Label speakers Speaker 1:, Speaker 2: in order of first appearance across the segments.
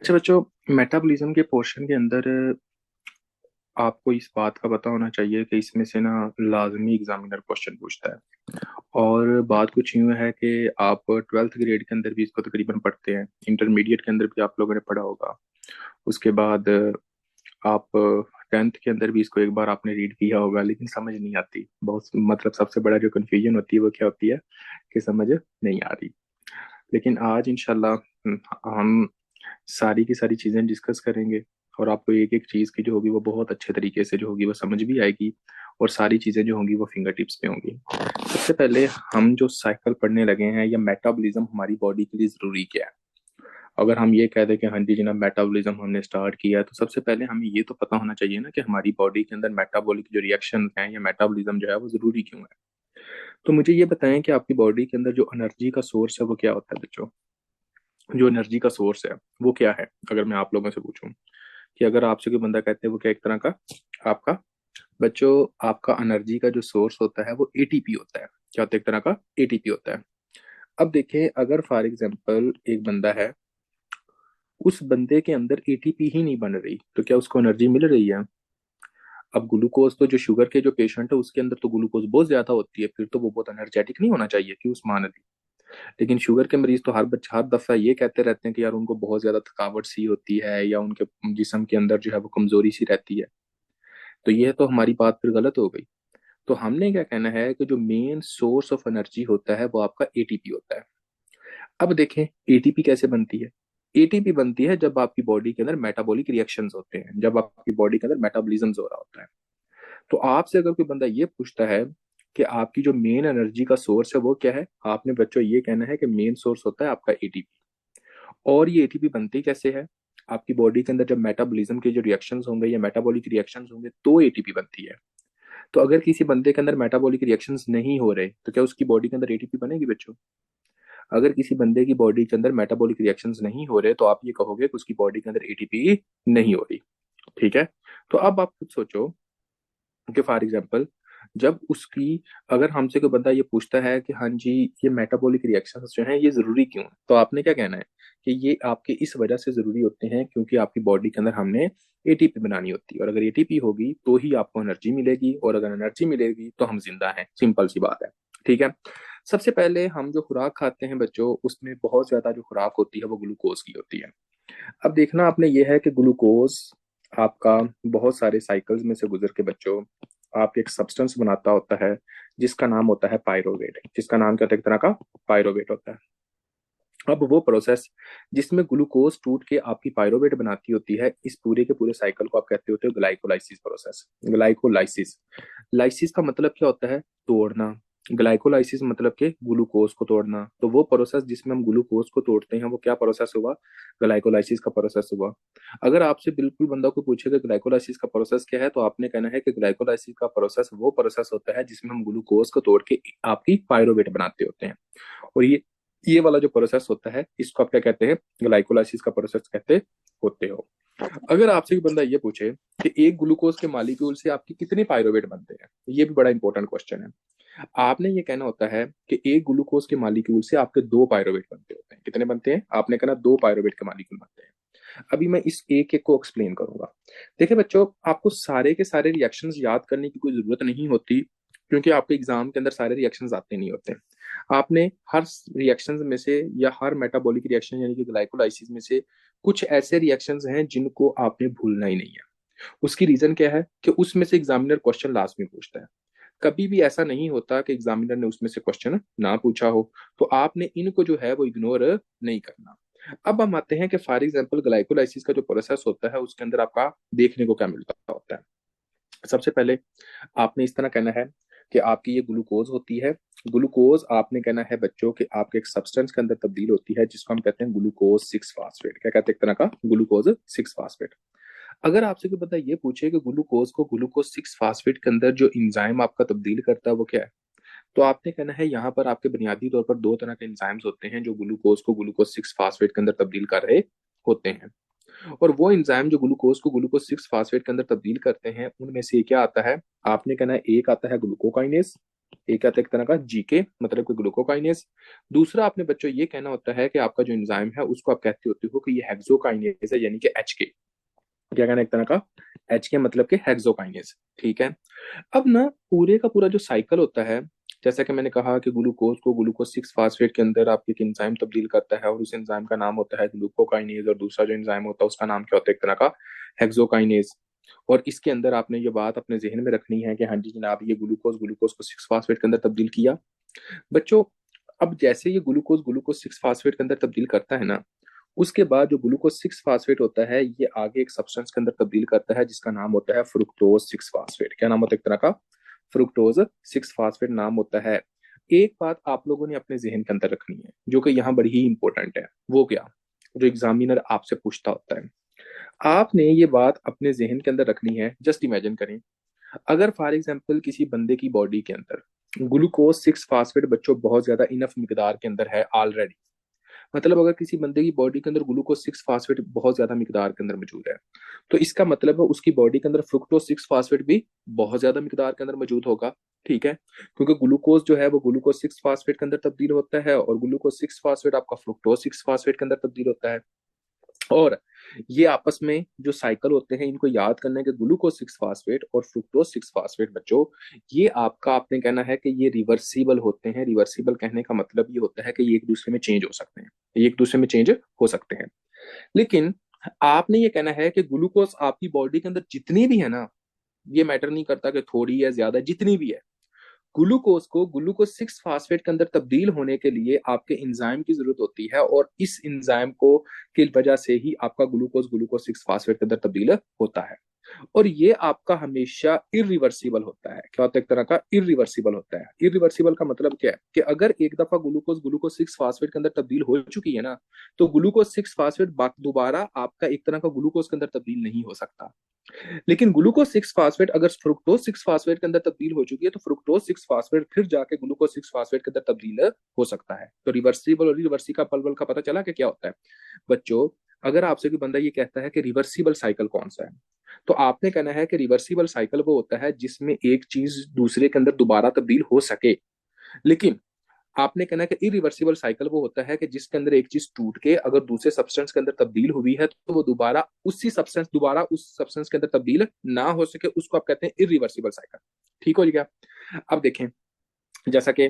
Speaker 1: अच्छा बच्चों, मेटाबॉलिज्म के पोर्शन के अंदर आपको इस बात का पता होना चाहिए कि इसमें से ना लाजमी एग्जामिनर क्वेश्चन पूछता है। और बात कुछ यूं है कि आप ट्वेल्थ ग्रेड के अंदर भी इसको तकरीबन पढ़ते हैं, इंटरमीडिएट के अंदर भी आप लोगों ने पढ़ा होगा। उसके बाद आप टेंथ के अंदर भी इसको एक बार आपने रीड किया होगा, लेकिन समझ नहीं आती। बहुत मतलब सबसे बड़ा जो कन्फ्यूजन होती है वो क्या होती है कि समझ नहीं आ रही। लेकिन आज इंशाल्लाह हम सारी की सारी चीजें डिस्कस करेंगे, और आपको एक एक चीज की जो होगी वो बहुत अच्छे तरीके से जो होगी वो समझ भी आएगी, और सारी चीजें जो होंगी वो फिंगर टिप्स पे होंगी। सबसे पहले हम जो साइकिल पढ़ने लगे हैं या मेटाबॉलिज्म हमारी बॉडी के लिए जरूरी क्या है। अगर हम ये कह दें कि हाँ जी जनाब मेटाबॉलिज्म हमने स्टार्ट किया है, तो सबसे पहले हमें ये तो पता होना चाहिए ना कि हमारी बॉडी के अंदर मेटाबॉलिक जो रिएक्शन हैं या मेटाबॉलिज्म जो है वो जरूरी क्यों है। तो मुझे ये बताएं कि आपकी बॉडी के अंदर जो एनर्जी का सोर्स है वो क्या होता है बच्चों। जो एनर्जी का सोर्स है वो क्या है, अगर मैं आप लोगों से पूछूं कि अगर आपसे कोई बंदा कहते हैं वो क्या एक तरह का आपका बच्चों आपका एनर्जी का जो सोर्स होता है वो एटीपी होता है। क्या होता है? एक तरह का एटीपी होता है। अब देखें, अगर फॉर एग्जांपल एक बंदा है, उस बंदे के अंदर एटीपी ही नहीं बन रही, तो क्या उसको एनर्जी मिल रही है? अब ग्लूकोज तो जो शुगर के जो पेशेंट है उसके अंदर तो ग्लूकोज बहुत ज्यादा होती है, फिर तो वो बहुत एनर्जेटिक नहीं होना चाहिए कि उस्मान अली। लेकिन शुगर के मरीज तो हर दफा ये कहते रहते हैं कि यार उनको बहुत ज्यादा थकावट सी होती है या उनके जिस्म के अंदर जो है वो कमजोरी सी रहती है। तो ये तो हमारी बात फिर गलत हो गई। तो हमने क्या कहना है कि जो मेन सोर्स ऑफ एनर्जी होता है वो आपका एटीपी होता है। अब देखें एटीपी कैसे बनती है। एटीपी बनती है जब आपकी बॉडी के अंदर मेटाबॉलिक रिएक्शंस होते हैं, जब आपकी बॉडी के अंदर मेटाबॉलिज्म हो रहा होता है। तो आपसे अगर कोई बंदा ये पूछता है कि आपकी जो मेन एनर्जी का सोर्स है वो क्या है, आपने बच्चों ये कहना है कि मेन सोर्स होता है आपका एटीपी। और ये एटीपी बनती कैसे है? आपकी बॉडी के अंदर जब मेटाबॉलिज्म के जो रिएक्शंस होंगे या मेटाबॉलिक रिएक्शंस होंगे तो एटीपी बनती है। तो अगर किसी बंदे के अंदर मेटाबॉलिक रिएक्शंस नहीं हो रहे तो क्या उसकी बॉडी के अंदर एटीपी बनेगी बच्चों? अगर किसी बंदे की बॉडी के अंदर मेटाबॉलिक रिएक्शंस नहीं हो रहे तो आप ये कहोगे कि उसकी बॉडी के अंदर एटीपी नहीं हो रही। ठीक है। तो अब आप खुद सोचो कि फॉर एग्जाम्पल जब उसकी अगर हमसे कोई बंदा ये पूछता है कि हाँ जी ये मेटाबॉलिक रिएक्शंस जो हैं ये जरूरी क्यों है, तो आपने क्या कहना है कि ये आपके इस वजह से जरूरी होते हैं क्योंकि आपकी बॉडी के अंदर हमने एटीपी बनानी होती है, और अगर एटीपी होगी तो ही आपको एनर्जी मिलेगी, और अगर एनर्जी मिलेगी तो हम जिंदा हैं। सिंपल सी बात है। ठीक है। सबसे पहले हम जो खुराक खाते हैं बच्चों उसमें बहुत ज्यादा जो खुराक होती है वो ग्लूकोज की होती है। अब देखना आपने ये है कि ग्लूकोज आपका बहुत सारे साइकिल्स में से गुजर के बच्चों आपके एक सब्सटेंस बनाता होता है जिसका नाम होता है पायरोवेट, जिसका नाम क्या होता है? एक तरह का पायरोवेट होता है। अब वो प्रोसेस जिसमें ग्लूकोज टूट के आपकी पायरोवेट बनाती होती है, इस पूरे के पूरे साइकिल को आप कहते होते हो ग्लाइकोलाइसिस प्रोसेस। ग्लाइकोलाइसिस, लाइसिस का मतलब क्या होता है? तोड़ना। ग्लाइकोलाइसिस मतलब के ग्लूकोज को तोड़ना। तो वो प्रोसेस जिसमें हम ग्लूकोज को तोड़ते हैं वो क्या प्रोसेस हुआ? ग्लाइकोलाइसिस का प्रोसेस हुआ। अगर आपसे बिल्कुल बंदा को पूछे कि ग्लाइकोलाइसिस का प्रोसेस क्या है, तो आपने कहना है कि ग्लाइकोलाइसिस का प्रोसेस वो प्रोसेस होता है जिसमें हम ग्लूकोज को तोड़ के आपकी पायरोवेट बनाते होते हैं। और ये वाला जो प्रोसेस होता है इसको आप क्या कहते हैं? ग्लाइकोलाइसिस का प्रोसेस कहते होते हो। अगर आपसे भी बंदा ये पूछे कि एक ग्लूकोज के मॉलिक्यूल से आपके कितने पायरोवेट बनते हैं, ये भी बड़ा इंपॉर्टेंट क्वेश्चन है। आपने ये कहना होता है कि एक ग्लूकोज के मॉलिक्यूल से आपके दो पायरोवेट बनते होते हैं। कितने बनते हैं? आपने कहना दो पायरोवेट के मॉलिक्यूल बनते हैं। अभी मैं इस एक एक को एक्सप्लेन करूंगा। देखिए बच्चों, आपको सारे के सारे रिएक्शंस याद करने की कोई जरूरत नहीं होती, क्योंकि आपके एग्जाम के अंदर सारे रिएक्शंस आते नहीं होते। आपने हर रिएक्शंस में से या हर मेटाबॉलिक रिएक्शन यानी कि ग्लाइकोलाइसिस में से कुछ ऐसे रिएक्शंस हैं जिनको आपने भूलना ही नहीं है। उसकी रीजन क्या है कि उसमें से एग्जामिनर क्वेश्चन लास्ट में पूछता है। कभी भी ऐसा नहीं होता कि एग्जामिनर ने उसमें से क्वेश्चन ना पूछा हो। तो आपने इनको जो है वो इग्नोर नहीं करना। अब हम आते हैं कि फॉर एग्जाम्पल ग्लाइकोलाइसिस का जो प्रोसेस होता है उसके अंदर आपका देखने को क्या मिलता होता है। सबसे पहले आपने इस तरह कहना है कि आपकी ये ग्लूकोज होती है। ग्लूकोज आपने कहना है बच्चों कि आपके एक सब्सटेंस के अंदर तब्दील होती है जिसको हम कहते हैं ग्लूकोज सिक्स फास्फेट। क्या कहते हैं? एक तरह का ग्लूकोज सिक्स फास्फेट। अगर आपसे कोई बंदा ये पूछे कि ग्लूकोज को ग्लूकोज सिक्स फास्फेट के अंदर जो इंजाइम आपका तब्दील करता है वो क्या है, तो आपने कहना है यहाँ पर आपके बुनियादी तौर पर दो तरह के एंजाइम्स होते हैं जो ग्लूकोज को ग्लूकोज सिक्स फास्फेट के अंदर तब्दील कर रहे होते हैं। और वो एंजाइम जो ग्लूकोज को ग्लूकोज सिक्स फास्फेट के अंदर तब्दील करते हैं उनमें से क्या आता है? आपने कहना है एक आता है ग्लूकोकाइनेस, एक आता है एक तरह का जीके, मतलब कि ग्लूकोकाइनेज। दूसरा आपने बच्चों ये कहना होता है कि आपका जो एंजाइम है उसको आप कहते होते हो कि ये हेक्सोकाइनेज है, यानी कि एचके। क्या कहना है एक तरह का, एचके मतलब कि हेक्सोकाइनेज। ठीक है। अब ना पूरे का पूरा जो साइकिल होता है, जैसा कि मैंने कहा कि ग्लूकोज को ग्लूकोज 6 फास्फेट के अंदर आपके एक एंजाइम तब्दील करता है, और उस एंजाइम का नाम होता है ग्लूकोकाइनेज, और दूसरा जो एंजाइम होता है उसका नाम क्या होता है, एक तरह का हेक्सोकाइनेज। और इसके अंदर आपने ये बात अपने जहन में रखनी है कि हाँ जी जनाब, ये ग्लूकोज ग्लूकोज को 6 फास्फेट के अंदर तब्दील किया। बच्चों, अब जैसे ये ग्लूकोज ग्लूकोज 6 फास्फेट के अंदर तब्दील करता है ना, उसके बाद जो ग्लूकोज 6 फास्फेट होता है ये आगे एक सब्सटेंस के अंदर तब्दील करता है जिसका नाम होता है फ्रुक्टोज 6 फास्फेट। क्या नाम होता है एक तरह का, फ्रुक्टोज 6 फास्फेट नाम होता है। एक बात आप लोगों ने अपने जहन के अंदर रखनी है जो कि यहाँ बड़ी ही इंपॉर्टेंट है, वो क्या, जो एग्जामिनर आपसे पूछता होता है, आपने ये बात अपने जहन के अंदर रखनी है। जस्ट इमेजिन करें, अगर फॉर एग्जाम्पल किसी बंदे की बॉडी के अंदर ग्लूकोज 6 फास्फेट बच्चों बहुत ज्यादा इनफ मिकदार के अंदर है ऑलरेडी, मतलब अगर किसी बंदे की बॉडी के अंदर ग्लूकोज 6 फास्फेट बहुत ज्यादा मिकदार के अंदर मौजूद है, तो इसका मतलब है उसकी बॉडी के अंदर फ्रुक्टोज 6 फास्फेट भी बहुत ज्यादा मिकदार के अंदर मौजूद होगा। ठीक है, क्योंकि ग्लूकोज जो है वो ग्लूकोज 6 फास्फेट के अंदर तब्दील होता है, और ग्लूकोज 6 फास्फेट आपका फ्रुक्टोज 6 फास्फेट के अंदर तब्दील होता है। और ये आपस में जो साइकिल होते हैं इनको याद करना है कि ग्लूकोज 6 फास्फेट और फ्रुक्टोज 6 फास्फेट बच्चों, ये आपका आपने कहना है कि ये रिवर्सिबल होते हैं। रिवर्सिबल कहने का मतलब ये होता है कि ये एक दूसरे में चेंज हो सकते हैं, ये एक दूसरे में चेंज हो सकते हैं। लेकिन आपने ये कहना है कि ग्लूकोज आपकी बॉडी के अंदर जितनी भी है ना, ये मैटर नहीं करता कि थोड़ी है ज्यादा, जितनी भी है, ग्लूकोज को ग्लूकोज 6 फास्फेट के अंदर तब्दील होने के लिए आपके इंजाइम की जरूरत होती है, और इस इंजाइम को की वजह से ही आपका ग्लूकोज ग्लूकोज 6 फास्फेट के अंदर तब्दील होता है। और ये आपका हमेशा इरिवर्सिबल होता है। क्या होता है, एक तरह का इरिवर्सिबल होता है। इरिवर्सिबल का मतलब क्या है कि अगर एक दफा ग्लूकोज ग्लूकोज 6 फास्फेट के अंदर तब्दील हो चुकी है ना, तो ग्लूकोज 6 फास्फेट दोबारा आपका एक तरह का ग्लूकोज के अंदर तब्दील नहीं हो सकता। लेकिन ग्लूकोज 6 फास्फेट अगर फ्रुक्टोज 6 फास्फेट के अंदर तब्दील हो चुकी है, तो फ्रुक्टोज 6 फास्फेट फिर जाके ग्लूकोज 6 फास्फेट के अंदर तब्दील हो सकता है। तो रिवर्सिबल और रिवर्सिबल का पता चला कि क्या होता है। बच्चों, अगर आपसे कोई बंदा ये कहता है कि रिवर्सिबल साइकिल कौन सा है, तो आपने कहना है कि रिवर्सिबल साइकिल वो होता है जिसमें एक चीज दूसरे के अंदर दोबारा तब्दील हो सके। लेकिन आपने कहना है कि इरिवर्सिबल साइकिल वो होता है कि जिसके अंदर एक चीज टूट के अगर दूसरे सब्सटेंस के अंदर तब्दील हुई है, तो वो दोबारा उस सब्सटेंस के अंदर तब्दील ना हो सके, उसको आप कहते हैं इरिवर्सिबल साइकिल। ठीक हो गया। अब देखें, जैसा कि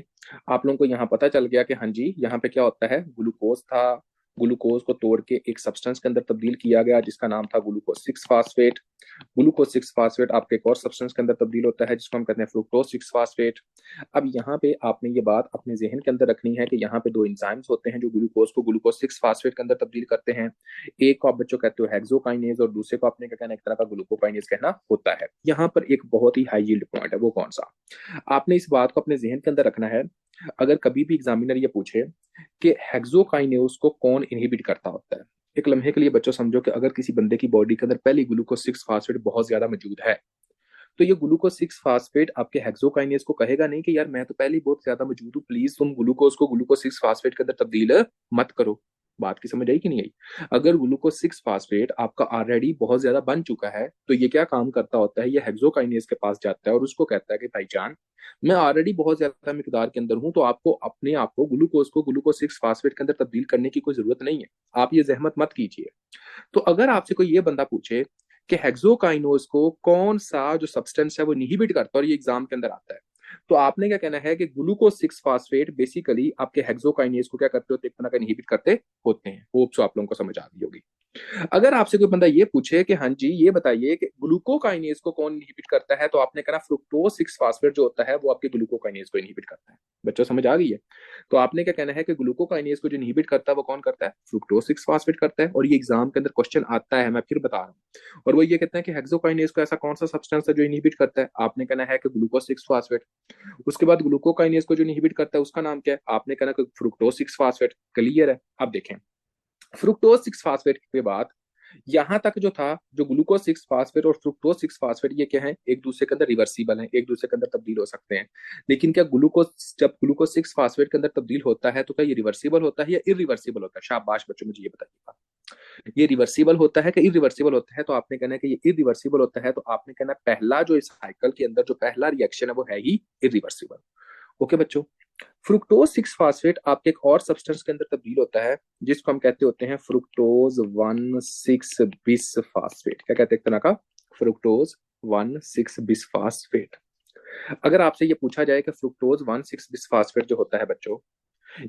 Speaker 1: आप लोगों को यहाँ पता चल गया कि हाँ जी यहाँ पे क्या होता है, ग्लूकोज था, ग्लूकोज को तोड़ के एक सब्सटेंस के अंदर तब्दील किया गया जिसका नाम था ग्लूकोज 6 फास्फेट। ग्लूकोज 6 फास्फेट आपके एक और सब्सटेंस के अंदर तब्दील होता है जिसको हम कहते हैं फ्रुक्टोज 6 फास्फेट। अब यहाँ पे आपने ये बात अपने जहन के अंदर रखनी है कि यहाँ पे दो इंजाइम्स होते हैं जो ग्लूकोज को ग्लूकोज 6 फास्फेट के अंदर तब्दील करते हैं। एक को आप बच्चों कहते हो हेक्सोकाइनेज, और दूसरे को आपने क्या कहना है, एक तरह का ग्लूकोकाइनेज कहना होता है। यहाँ पर एक बहुत ही हाई यील्ड पॉइंट है, वो कौन सा, आपने इस बात को अपने जहन के अंदर रखना है। अगर कभी भी एग्जामिनर ये पूछे कि हेक्सोकाइनेज को कौन इनहिबिट करता होता है, एक लम्हे के लिए बच्चों समझो कि अगर किसी बंदे की बॉडी के अंदर पहले ग्लूकोज 6 फास्फेट बहुत ज्यादा मौजूद है, तो ये ग्लूकोज 6 फास्फेट आपके हेक्सोकाइनेज को कहेगा नहीं कि यार मैं तो पहले ही बहुत ज्यादा मौजूद हूँ, प्लीज तुम ग्लूकोज को ग्लूकोज 6 फास्फेट के अंदर तब्दील मत करो। बात की समझ आई कि नहीं आई। अगर ग्लूकोज 6 फास्फेट आपका ऑलरेडी बहुत ज्यादा बन चुका है, तो ये क्या काम करता होता है, ये हेक्सोकाइनेज के पास जाता है और उसको कहता है कि भाईजान मैं ऑलरेडी बहुत ज्यादा मिकदार के अंदर हूं, तो आपको अपने आप को ग्लूकोज 6 फास्फेट के अंदर तब्दील करने की कोई जरूरत नहीं है, आप ये जहमत मत कीजिए। तो अगर आपसे कोई ये बंदा पूछे कि हेक्सोकाइनोज को कौन सा जो सब्सटेंस है वो इनहिबिट करता है, और ये एग्जाम के अंदर आता है, तो आपने क्या कहना है कि ग्लूकोज 6 फास्फेट बेसिकली आपके हेक्सोकाइनेज को क्या करते होते, एक तरह का इनहिबिट करते होते हैं। होप सो आप लोगों को समझ आ गई होगी। अगर आपसे कोई बंदा ये पूछे कि हाँ जी ये बताइए कि ग्लूकोकाइनेज को कौन इनहिबिट करता है, तो आपने कहना फ्रुक्टोज 6 फास्फेट जो होता है वो आपके ग्लूकोकाइनेज को इनहिबिट करता है। बच्चों समझ आ गई है। तो आपने क्या कहना है कि ग्लूकोकाइनेज को जो इनहिबिट करता है वो कौन करता है, फ्रुक्टोज 6 फास्फेट करता है। और ये एग्जाम के अंदर क्वेश्चन आता है, मैं फिर बता रहा हूँ। और वो ये कहते हैं कि हेक्सोकाइनेज को ऐसा कौन सा सब्सटेंस है जो इनहिबिट करता है, आपने कहना है कि ग्लूकोज 6 फास्फेट। उसके बाद ग्लूकोकाइनेज को जो इनहिबिट करता है उसका नाम क्या है, आपने कहना कि फ्रुक्टोज 6 फास्फेट। क्लियर है। अब देखें, फ्रुक्टोज 6 फास्फेट के बाद यहां तक जो था, जो ग्लूकोज 6 फास्फेट और फ्रुक्टोज 6 फास्फेट ये क्या है, एक दूसरे के अंदर रिवर्सिबल है, एक दूसरे के अंदर तब्दील हो सकते हैं। लेकिन क्या ग्लूकोज जब ग्लूकोज 6 फास्फेट के अंदर तब्दील होता है तो क्या ये रिवर्सिबल होता है या इरिवर्सिबल होता है, शाबाश बच्चों मुझे ये बताइएगा। ये रिवर्सिबल होता है कि इरिवर्सिबल होता है, तो आपने कहना है कि ये इरिवर्सिबल होता है, तो आपने कहना है पहला जो इस साइकिल के अंदर जो पहला रिएक्शन है वो है ही इरिवर्सिबल। ओके बच्चों, फ्रुक्टोज 6 फास्फेट आपके एक और सब्सटेंस के अंदर तब्दील होता है जिसको हम कहते होते हैं फ्रुक्टोज 1,6 बिस फास्फेट। क्या कहते हैं एक तरह का? फ्रुक्टोज 1,6 बिस फास्फेट। अगर आपसे ये पूछा जाए कि फ्रुक्टोज 1,6 बिस फास्फेट जो होता है बच्चों,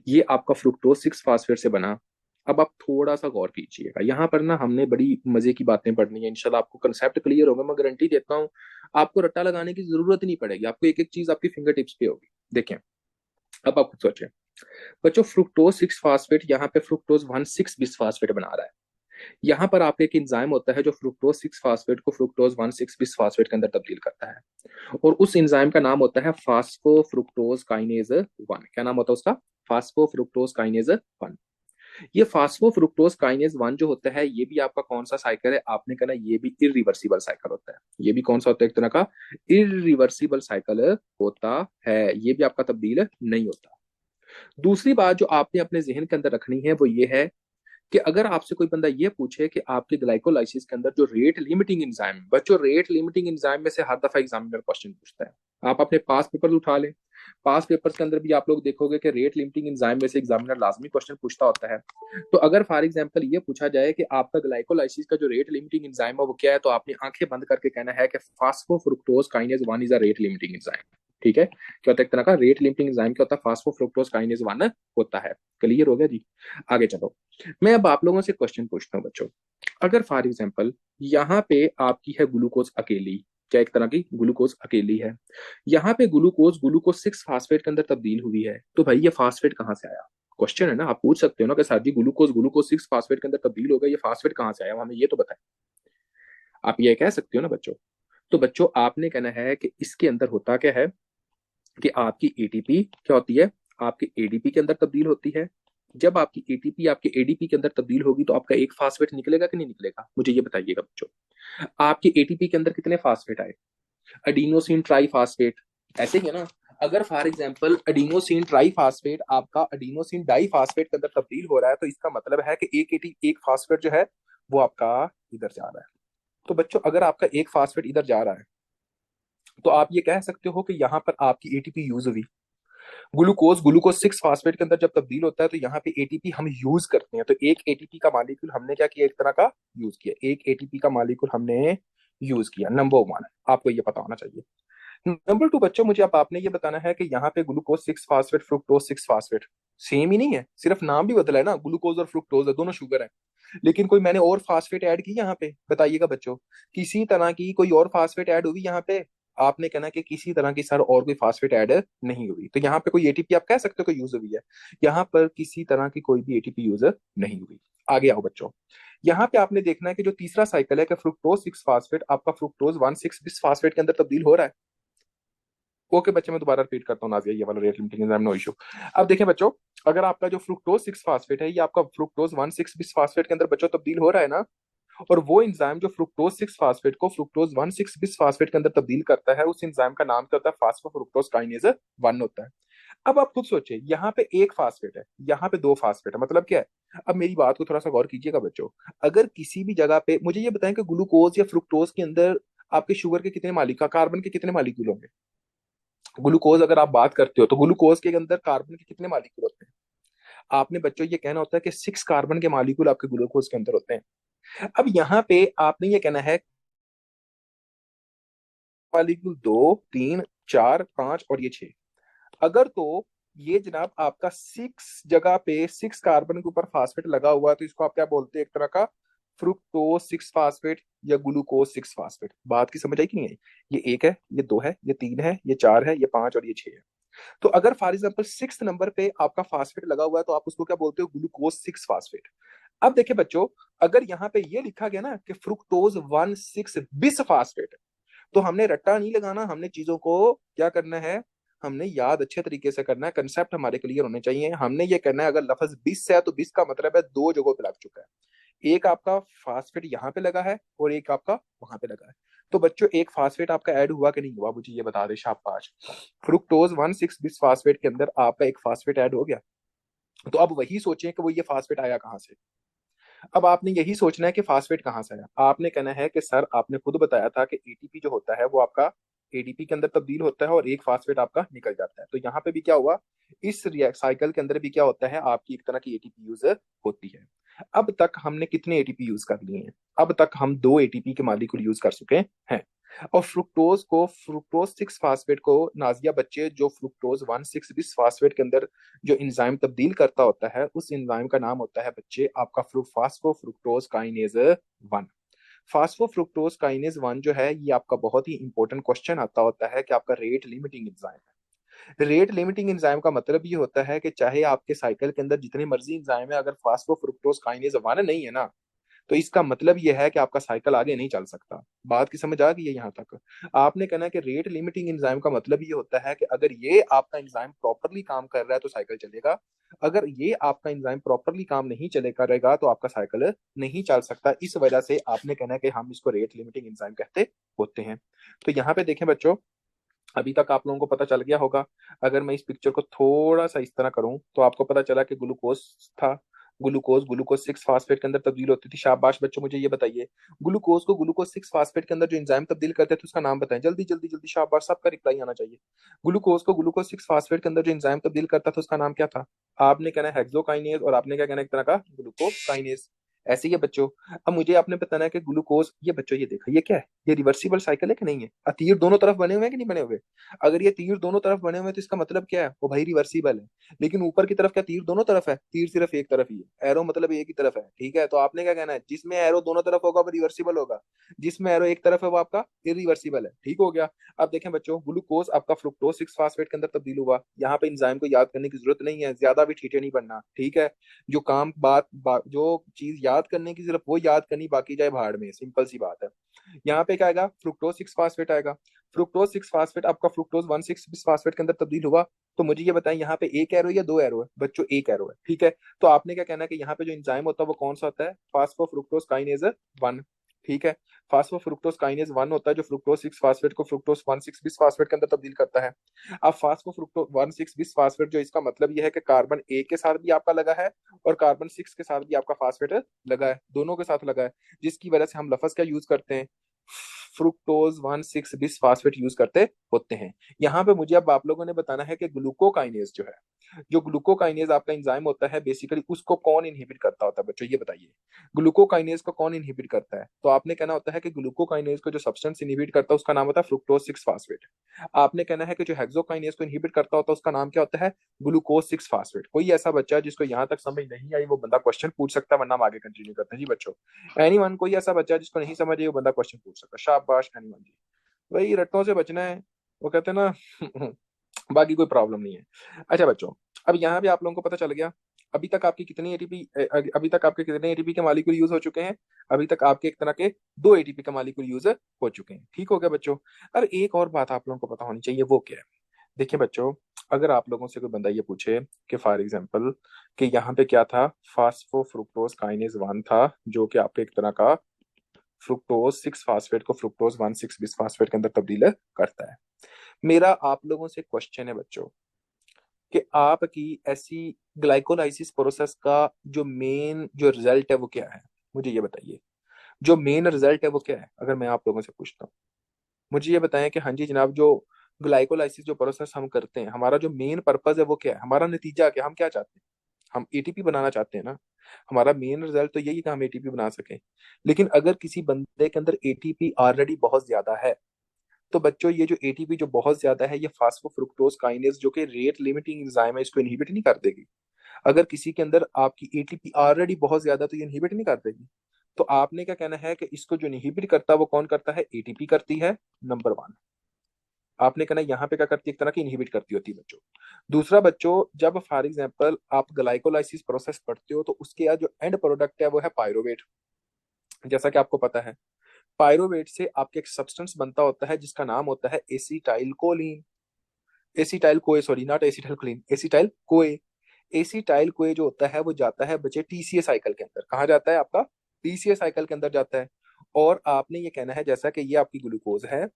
Speaker 1: ये आपका फ्रुक्टोज 6 फास्फेट से बना। अब आप थोड़ा सा गौर कीजिएगा, यहाँ पर ना हमने बड़ी मजे की बातें पढ़नी है। इंशाल्लाह आपको कंसेप्ट क्लियर होगा, मैं गारंटी देता हूँ। आपको रट्टा लगाने की जरूरत ही नहीं पड़ेगी, आपको एक एक चीज आपकी फिंगर टिप्स पे होगी। देखें, अब आप खुद सोचें बच्चों, फ्रुक्टोज 6 फास्फेट यहाँ पे फ्रुक्टोज 1,6 बिस फास्फेट बना रहा है। यहाँ पर आप एक इंजाइम होता है जो फ्रुक्टोज 6 फास्फेट को फ्रुक्टोज 1,6 बिस फास्फेट के अंदर तब्दील करता है, और उस इंजाइम का नाम होता है फास्फोफ्रुक्टोज काइनेज 1। क्या नाम होता है उसका? फास्फोफ्रुक्टोज काइनेज 1। ये फास्फोफ्रुक्टोज काइनेज 1 जो होता है, ये भी आपका कौन सा साइकिल है? आपने कहना ये भी इरिवर्सिबल साइकिल होता है। ये भी कौन सा होता है? एक तरह का इरिवर्सिबल साइकिल होता है। ये भी आपका तब्दील नहीं होता। दूसरी बात जो आपने अपने जहन के अंदर रखनी है वो ये है कि अगर आपसे कोई बंदा ये पूछे कि आपके ग्लाइकोलाइसिस के अंदर जो रेट लिमिटिंग एंजाइम, बच्चों रेट लिमिटिंग एंजाइम में से हर दफा एग्जामिनर क्वेश्चन पूछता है। आप अपने पास पेपर उठा लें, पास पेपर्स के अंदर भी आप लोग देखोगे कि रेट लिमिटिंग एंजाइम में से एग्जामिनर लाजमी क्वेश्चन पूछता होता है। तो अगर फॉर एग्जांपल ये पूछा जाए कि आपका ग्लाइकोलाइसिस का जो रेट लिमिटिंग एंजाइम है वो क्या है, तो आपने आंखें बंद करके कहना है कि phosphofructose kinase 1 is a rate limiting enzyme. ठीक है, क्या होता है एक तरह का रेट लिमिटिंग एंजाइम? क्या होता है? फास्फोफ्रुक्टोज काइनेज 1 होता है। क्लियर हो गया जी? आगे चलो, मैं अब आप लोगों से क्वेश्चन पूछता हूँ बच्चों। अगर फॉर एग्जांपल यहाँ पे आपकी है ग्लूकोज अकेली, क्या एक तरह की ग्लूकोज अकेली है, यहाँ पे ग्लूकोज ग्लूकोज 6 फास्फेट के अंदर तब्दील हुई है, तो भाई ये फास्फेट कहाँ से आया? क्वेश्चन है ना, आप पूछ सकते हो ना कि सर जी ग्लूकोज ग्लूकोज 6 फास्फेट के अंदर तब्दील हो गया, ये फास्फेट कहाँ से आया, हमें ये तो बताएं। आप ये कह सकते हो ना बच्चों। तो बच्चों आपने कहना है कि इसके अंदर होता क्या है कि आपकी एटीपी क्या होती है? आपके एडीपी के अंदर तब्दील होती है। जब आपकी एटीपी आपके एडीपी के अंदर तब्दील होगी तो आपका एक फास्फेट निकलेगा कि नहीं निकलेगा? मुझे ये बताइएगा बच्चों। आपके एटीपी के अंदर कितने फास्फेट आए? अडीनोसिन ट्राई फास्फेट, ऐसे ही है ना। अगर फॉर एग्जांपल अडीनोसिन ट्राई फास्फेट आपका अडीनोसिन डाई फास्फेट के अंदर तब्दील हो रहा है, तो इसका मतलब है कि एक फास्फेट जो है वो आपका इधर जा रहा है। तो बच्चों अगर आपका एक फास्फेट इधर जा रहा है तो आप ये कह सकते हो कि यहाँ पर आपकी एटीपी यूज हुई। ग्लूकोज ग्लूकोज 6 फास्फेट के अंदर जब तब्दील होता है तो यहाँ पे एटीपी हम यूज करते हैं। तो एक एटीपी का मालिक्यूल हमने क्या किया? एक तरह का यूज किया। एक एटीपी का मालिक्यूल हमने यूज किया। नंबर 1 आपको ये पता होना चाहिए। नंबर 2 बच्चों, मुझे अब आपने ये बताना है कि यहाँ पे glucose 6 phosphate fructose 6 phosphate same ही नहीं है, सिर्फ नाम भी बदला है ना। ग्लूकोज और फ्रुक्टोज है, दोनों शुगर है, लेकिन कोई मैंने और फास्फेट ऐड की यहाँ पे? बताइएगा बच्चों, किसी तरह की कोई और फास्फेट ऐड हुई यहाँ पे? आपने कहना कि किसी तरह की सर और कोई फास्फेट ऐड नहीं हुई। तो यहाँ पे कोई एटीपी आप कह सकते हो कि यूज हुई है, यहाँ पर किसी तरह की कोई भी एटीपी यूज नहीं हुई। आगे आओ बच्चों, यहाँ पे आपने देखना है कि जो तीसरा साइकिल है कि फ्रुक्टोज 6 फास्फेट आपका फ्रुक्टोज 1,6 बिस फास्फेट के अंदर तब्दील हो रहा है। ओके बच्चे, मैं दोबारा रिपीट करता हूँ नाजिया, ये वाला rate limiting enzyme no issue. अब देखें बच्चों, अगर आपका जो फ्रुक्टोज 6 फास्फेट है ये आपका फ्रुक्टोज 1,6 बिस फास्फेट के अंदर बच्चों तब्दील हो रहा है ना, और वो एंजाइम जो फ्रुक्टोज 6 फास्फेट को फ्रुक्टोज 1,6 बिस फास्फेट के अंदर तब्दील करता है, उस एंजाइम का नाम क्या होता है? फास्फोफ्रुक्टोज काइनेज 1 होता है। अब आप खुद सोचिए, यहाँ पे एक फास्फेट है, यहाँ पे दो फास्फेट है, मतलब क्या है? अब मेरी बात को थोड़ा सा गौर कीजिएगा बच्चों। अगर किसी भी जगह पे मुझे ये बताएं कि ग्लूकोज या फ्रुक्टोज के अंदर आपके शुगर के कितने मालिका, कार्बन के कितने मालिक्यूल होंगे? ग्लूकोज अगर आप बात करते हो तो ग्लूकोज के अंदर कार्बन के कितने मालिक्यूल होते हैं? आपने बच्चों ये कहना होता है कि 6 कार्बन के मालिक्यूल आपके ग्लूकोज के अंदर होते हैं। अब यहाँ पे आपने ये कहना है मालिक्यूल 2, 3, 4, 5 और ये 6। अगर तो ये जनाब आपका 6 जगह पे 6 कार्बन के ऊपर फास्फेट लगा हुआ है, तो इसको आप क्या बोलते हैं? एक तरह का फ्रुक्टोज 6 फास्फेट या ग्लूकोज 6 फास्फेट। बात की समझ आई कि नहीं आई? ये एक है, ये दो है, ये तीन है, ये चार है, ये पांच और ये छह है। तो अगर फॉर एग्जाम्पल 6 नंबर पे आपका फास्फेट लगा हुआ है तो आप उसको क्या बोलते हो? Glucose 6 phosphate. अब देखिए बच्चों, अगर यहाँ पे ये लिखा गया ना कि फ्रुक्टोज 1,6 बिस फास्फेट, तो हमने रट्टा नहीं लगाना, हमने चीजों को क्या करना है? हमने याद अच्छे तरीके से करना है, कंसेप्ट हमारे क्लियर होने चाहिए। हमने ये करना है, अगर लफज 20 है तो 20 का मतलब है दो जगहों पे लग चुका है। एक आपका फास्फेट यहाँ पे लगा है और एक आपका वहां पे लगा है। तो बच्चों एक फास्फेट आपका ऐड हुआ कि नहीं हुआ? मुझे ये बता दे शाबाश। फ्रुक्टोज 1,6 बिस फास्फेट के अंदर आपका एक फास्फेट ऐड हो गया। तो अब वही सोचें कि वो ये फास्फेट आया कहाँ से। अब आपने यही सोचना है कि फास्फेट कहाँ से आया। आपने कहना है कि सर आपने खुद बताया था कि एटीपी जो होता है वो आपका एडीपी के अंदर तब्दील होता है और एक फास्फेट आपका निकल जाता है। तो यहाँ पे भी क्या हुआ, इस साइकिल के अंदर भी क्या होता है, आपकी एक तरह की एटीपी यूज होती है। अब तक हमने कितने एटीपी यूज कर लिए हैं? अब तक हम 2 एटीपी के मॉलिक्यूल यूज कर चुके हैं। और फ्रुक्टोज 6 फास्फेट को, नाजिया बच्चे, जो फ्रुक्टोज 1,6 बिस फास्फेट के अंदर जो एंजाइम तब्दील करता होता है, उस एंजाइम का नाम होता है बच्चे आपका फास्फोफ्रुक्टोज काइनेज 1। फास्फोफ्रुक्टोज काइनेज 1 जो है, ये आपका बहुत ही इंपॉर्टेंट क्वेश्चन आता होता है कि आपका रेट लिमिटिंग एंजाइम है। रेट लिमिटिंग एंजाइम का मतलब ये होता है कि चाहे आपके साइकिल के अंदर जितने मर्जी एंजाइम है, अगर फास्फोफ्रुक्टोज काइनेज 1 नहीं है ना, तो इसका मतलब यह है कि आपका साइकिल आगे नहीं चल सकता। बात की समझ आ गई है यहाँ तक? आपने कहना है कि रेट लिमिटिंग एंजाइम का मतलब ये होता है कि अगर ये आपका एंजाइम प्रॉपरली काम कर रहा है तो साइकिल चलेगा, अगर ये आपका एंजाइम प्रॉपरली काम नहीं चले करेगा तो आपका साइकिल नहीं चल सकता। इस वजह से आपने कहना है कि हम इसको रेट लिमिटिंग एंजाइम कहते होते हैं। तो यहाँ पे देखें बच्चों, अभी तक आप लोगों को पता चल गया होगा। अगर मैं इस पिक्चर को थोड़ा सा इस तरह करूं तो आपको पता चला कि ग्लूकोज था, ग्लूकोज 6 फास्फेट के अंदर तब्दील होती थी। शाबाश बच्चों, मुझे ये बताइए, ग्लूकोज को ग्लूकोज 6 फास्फेट के अंदर जो एंजाइम तब्दील करते थे उसका नाम बताएं, जल्दी जल्दी जल्दी, शाबाश, सबका रिप्लाई आना चाहिए। ग्लूकोज को ग्लूकोज 6 फास्फेट के अंदर जो एंजाइम तब्दील करता था उसका नाम क्या था? आपने कहना है हेक्सोकाइनेज, और आपने क्या कहना है, एक तरह का ग्लूकोकाइनेज। ऐसे ही है बच्चों। अब मुझे आपने बताना है कि ग्लूकोज, ये बच्चों ये देखो, ये क्या है, ये रिवर्सिबल साइकिल है कि नहीं है? तीर दोनों तरफ बने हुए हैं कि नहीं बने हुए? अगर ये तीर दोनों तरफ बने हुए हैं तो इसका मतलब क्या है, वो भाई रिवर्सिबल है। लेकिन ऊपर की तरफ क्या तीर दोनों तरफ है? तीर सिर्फ एक तरफ ही है, एरो मतलब एक ही तरफ है, ठीक है? तो आपने क्या कहना है, जिसमें एरो दोनों तरफ होगा वो रिवर्सिबल होगा, जिसमें एरो एक तरफ है वो आपका इरिवर्सिबल है। ठीक हो गया? अब देखें बच्चों, ग्लूकोज आपका फ्रुक्टोज 6 फास्फेट के अंदर तब्दील हुआ। यहाँ पे इंजाइम को याद करने की जरूरत नहीं है, ज्यादा भी ठीठे नहीं बनना, ठीक है? जो काम जो चीज याद करने की, सिर्फ वो याद करनी, बाकी जाए भाड़ में, सिंपल सी बात है। यहाँ पे क्या आएगा, फ्रुक्टोज 6 फास्फेट आएगा। फ्रुक्टोज 6 फास्फेट आपका फ्रुक्टोज 1,6 फास्फेट के अंदर तब्दील हुआ। तो मुझे ये बताएं, यहाँ पे एक एरो या दो एरो है? बच्चों एक एरो है, ठीक है? तो आपने क्या कहना है कि यहाँ पे जो एंजाइम होता है वो कौन सा होता है? फास्फोफ्रुक्टोज काइनेज 1, ठीक है? फास्फोफ्रुक्टोज काइनेज 1 होता है जो फ्रुक्टोज 6 फास्फेट को फ्रुक्टोज 1,6 फास्फेट के अंदर तब्दील करता है। अब फास्फोफ्रुक्टोज 1,6 फास्फेट जो, इसका मतलब यह है कि कार्बन ए के साथ भी आपका लगा है और कार्बन 6 के साथ भी आपका फास्फेट लगा है, दोनों के साथ लगा है, जिसकी वजह से हम लफज क्या यूज करते हैं, फ्रुक्टोज 1,6 बिस फास्फेट यूज करते होते हैं। यहाँ पे मुझे अब आप लोगों ने बताना है कि ग्लूकोकाइनेज जो है, जो ग्लूकोकाइनेज आपका एंजाइम होता है, बेसिकली उसको कौन इनहिबिट करता होता है बच्चों, ये बताइए। ग्लूकोकाइनेज को कौन इनहिबिट करता है? तो आपने कहना होता है कि ग्लूकोकाइनेज को जो सब्सटेंस इनहिबिट करता है उसका नाम होता है फ्रुक्टोज 6 फास्फेट। आपने कहना है कि जो हेक्सोकाइनेज को इनहिबिट करता होता है उसका नाम क्या होता है? Glucose 6 phosphate. कोई ऐसा बच्चा जिसको यहाँ तक समझ नहीं आई वो बंदा क्वेश्चन पूछ सकता है, वरना हम आगे कंटिन्यू करते हैं जी बच्चों। एनीवन, कोई ऐसा बच्चा जिसको नहीं समझ आई वो बंदा क्वेश्चन पूछ सकता है, शाबाश एनीवन जी। वही रट्टों से बचना है, वो कहते हैं ना। बाकी कोई प्रॉब्लम नहीं है। अच्छा बच्चों, अब यहाँ भी आप लोगों को पता चल गया, अभी तक आपकी कितनी एटीपी, अभी तक आपके कितने एटीपी के मॉलिक्यूल यूज हो चुके हैं? अभी तक आपके एक तरह के 2 एटीपी के मॉलिक्यूल यूज हो चुके हैं। ठीक हो गया बच्चों? अब एक और बात आप लोगों को पता होनी चाहिए, वो क्या है? देखिए बच्चों, अगर आप लोगों से कोई बंदा ये पूछे कि फॉर एग्जाम्पल कि यहाँ पे क्या था, फास्फोफ्रुक्टोज काइनेज 1 था, जो कि आपके एक तरह का फ्रुक्टोज 6 फास्फेट को फ्रुक्टोज 1,6 बिस फास्फेट के अंदर तब्दील करता है। मेरा आप लोगों से क्वेश्चन है बच्चों कि आपकी ऐसी ग्लाइकोलाइसिस प्रोसेस का जो मेन जो रिजल्ट है वो क्या है? मुझे ये बताइए, जो मेन रिजल्ट है वो क्या है? अगर मैं आप लोगों से पूछता हूँ, मुझे ये बताएं कि हाँ जी जनाब, जो ग्लाइकोलाइसिस जो प्रोसेस हम करते हैं, हमारा जो मेन पर्पज है वो क्या है, हमारा नतीजा क्या, हम क्या चाहते हैं? हम एटीपी बनाना चाहते हैं ना। हमारा मेन रिजल्ट तो यही कि हम एटीपी बना सकें। लेकिन अगर किसी बंदे के अंदर एटीपी ऑलरेडी बहुत ज्यादा है, तो बच्चों ये जो एटीपी जो बहुत ज्यादा है, ये फास्फोफ्रुक्टोज काइनेज जो कि रेट लिमिटिंग एंजाइम है, इसको इनहिबिट नहीं कर देगी। अगर किसी के अंदर आपकी एटीपी ऑलरेडी बहुत ज्यादा, तो ये इनहिबिट नहीं कर देगी। तो आपने क्या कहना है कि इसको जो इनहिबिट करता है वो कौन करता है? एटीपी करती है, नंबर 1। आपने कहना यहाँ पे क्या करती है, एक तरह की इनहिबिट करती होती है बच्चों। दूसरा बच्चों, जब फॉर एग्जांपल आप ग्लाइकोलाइसिस प्रोसेस पढ़ते हो तो उसके जो एंड प्रोडक्ट है वो है पायरोवेट। जैसा कि आपको पता है, पायरोवेट से आपके एक सब्सटेंस बनता होता है जिसका नाम होता है acetyl choline, acetyl CoA, sorry not acetyl choline, acetyl CoA. Acetyl CoA जो होता है वो जाता है बच्चे टीसीए साइकिल के अंदर। कहाँ जाता है आपका? टीसीए साइकिल के अंदर जाता है। और आपने ये कहना है, जैसा कि ये आपकी ग्लूकोज है,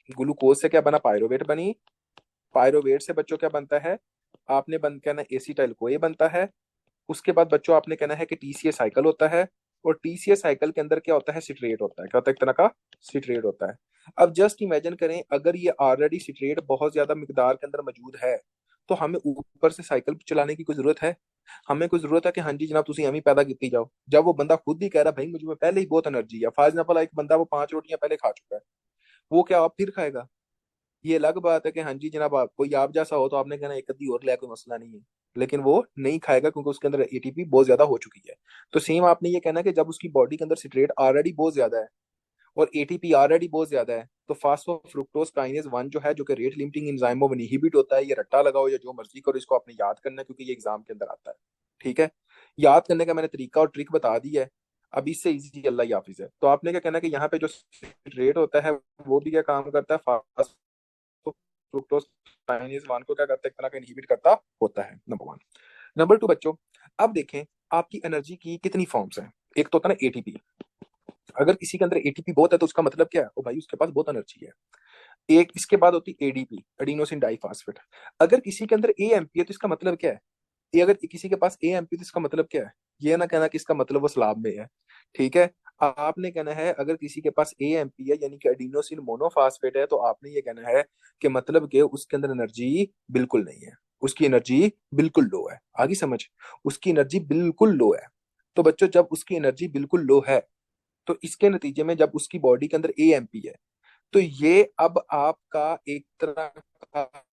Speaker 1: ग्लूकोज से क्या बना? पायरोवेट बनी। पायरोवेट से बच्चों क्या बनता है? आपने बंद कहना एसिटाइल कोए बनता है। उसके बाद बच्चों आपने कहना है कि टीसीए साइकिल होता है। और टीसीए साइकिल के अंदर क्या होता है? सिट्रेट होता है। क्या होता है? एक तरह का सिट्रेट होता है। अब जस्ट इमेजिन करें, अगर ये ऑलरेडी सिट्रेट बहुत ज्यादा मिकदार के अंदर मौजूद है, तो हमें ऊपर से साइकिल चलाने की कोई जरूरत है? हमें कोई जरूरत है कि हाँ जी जनाब तुम एवं पैदा की जाओ, जब वो बंदा खुद ही कह रहा है भाई मुझ में पहले ही बहुत एनर्जी है। फॉर एग्जाम्पल एक बंदा वो 5 रोटियां पहले खा चुका है, वो क्या आप फिर खाएगा? ये अलग बात है कि हाँ जी जनाब आप कोई आप जैसा हो तो आपने कहना एक अद्धी और ले, कोई मसला नहीं है, लेकिन वो नहीं खाएगा क्योंकि उसके अंदर एटीपी बहुत ज्यादा हो चुकी है। तो सेम आपने ये कहना है कि जब उसकी बॉडी के अंदर सिट्रेट ऑलरेडी बहुत ज्यादा है और एटीपी ऑलरेडी बहुत ज्यादा है, तो फास्फोफ्रुक्टोज काइनेज 1 जो है, जो कि rate limiting enzyme of inhibit होता है, ये रट्टा लगाओ या जो मर्जी करो, इसको आपने याद करना है क्योंकि ये एग्जाम के अंदर आता है। ठीक है, याद करने का मैंने तरीका और ट्रिक बता दी है। अब इससे इजी अल्लाह ही हाफिज है। तो आपने क्या कहना है कि यहाँ पे जो रेट होता है वो भी क्या काम करता है, फ्रुक्टोज काइनेज 1 को क्या करता है, एक तरह का इनहिबिट करता होता है, नंबर 1। नंबर 2 बच्चों, अब देखें आपकी एनर्जी की कितनी फॉर्म्स हैं। एक तो होता है ना एटीपी, अगर किसी के अंदर एटीपी बहुत है तो उसका मतलब क्या है, ओ भाई उसके पास बहुत एनर्जी है। एक इसके बाद होती है एडीपी, एडिनोसिन डाइफॉस्फेट। अगर किसी के अंदर एएमपी है तो इसका मतलब क्या है, ये अगर किसी के पास एएमपी तो इसका मतलब क्या है, ये ना कहना कि इसका मतलब वो सलाब में है। ठीक है, आपने कहना है अगर किसी के पास एएमपी है यानी कि एडिनोसिन मोनोफॉस्फेट है, तो आपने ये कहना है कि मतलब कि उसके अंदर एनर्जी बिल्कुल नहीं है, उसकी एनर्जी बिल्कुल लो है। आगे समझ, उसकी एनर्जी बिल्कुल लो है। तो बच्चों जब उसकी एनर्जी बिल्कुल लो है, तो इसके नतीजे में जब उसकी बॉडी के अंदर एएमपी है, तो ये अब आपका एक तरह का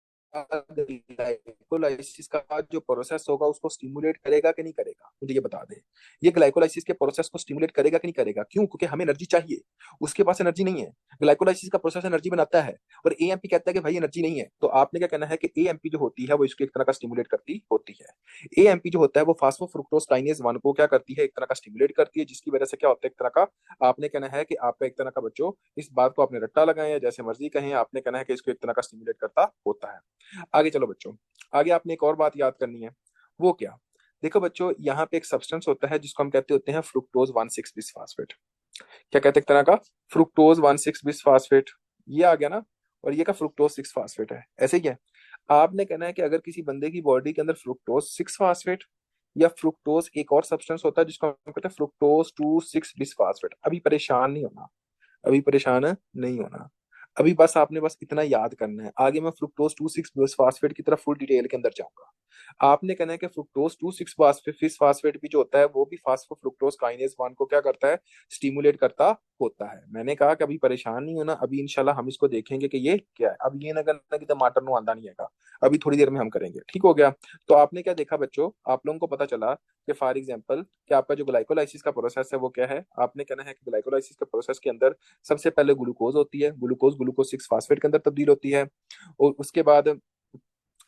Speaker 1: ग्लाइकोलाइसिस का जो प्रोसेस होगा उसको स्टिमुलेट करेगा कि नहीं करेगा, मुझे ये बता दें। ये ग्लाइकोलाइसिस के प्रोसेस को स्टिमुलेट करेगा कि नहीं करेगा? क्यों? क्योंकि हमें एनर्जी चाहिए, उसके पास एनर्जी नहीं है। ग्लाइकोलाइसिस का प्रोसेस एनर्जी बनाता है और एएमपी कहता है कि भाई एनर्जी नहीं है। तो आपने क्या कहना है कि एएमपी जो होती है वो इसको एक तरह का स्टिमुलेट करती होती है। एएमपी जो होता है वो फास्फोफ्रुक्टोज काइनेज 1 को क्या करती है, एक तरह का स्टिमुलेट करती है, जिसकी वजह से क्या होता है, एक तरह का आपने कहना है कि आपका एक तरह का बच्चों, इस बात को आपने रट्टा लगाए या जैसे मर्जी कहें, आपने कहना है कि इसको एक तरह का स्टिमुलेट करता होता है। आगे चलो बच्चों, आगे आपने एक और बात याद करनी है। वो क्या? देखो बच्चों, यहाँ पे एक सब्सटेंस होता है जिसको हम कहते होते हैं फ्रुक्टोज 1,6 बिस्फास्फेट। क्या कहते हैं, एक तरह का फ्रुक्टोज 1,6 बिस्फास्फेट। ये आ गया ना, और ये का फ्रुक्टोज 6 फास्फेट है, ऐसे ही है। आपने कहना है कि अगर किसी बंदे की बॉडी के अंदर फ्रुक्टोज 6 फास्फेट या फ्रुक्टोज एक और सब्सटेंस होता है जिसको हम कहते हैं फ्रुक्टोज 2,6 बिस्फास्फेट, अभी परेशान नहीं होना, अभी परेशान नहीं होना। अभी बस आपने बस इतना याद करना है, आगे मैं फ्रुक्टोज 2,6 फास्फेट की तरफ फुल डिटेल के अंदर जाऊंगा। आपने कहना है कि फ्रुक्टोज 2,6 फास्फेट भी जो होता है वो भी फास्फोफ्रुक्टोज काइनेज 1 को क्या करता है, स्टिमुलेट करता होता है। मैंने कहा कि अभी परेशान नहीं होना, अभी इंशाल्लाह हम इसको देखेंगे कि ये क्या है। अब ये ना करना कि टमाटर नु आंदा नहीं है, अभी थोड़ी देर में हम करेंगे, ठीक हो गया। तो आपने क्या देखा बच्चों, आप लोगों को पता चला कि फॉर एग्जाम्पल कि आपका जो ग्लाइकोलाइसिस का प्रोसेस है वो क्या है। आपने कहना है कि ग्लाइकोलाइसिस के प्रोसेस के अंदर सबसे पहले ग्लूकोज होती है, ग्लूकोज ग्लूकोज 6 फास्फेट के अंदर तब्दील होती है, और उसके बाद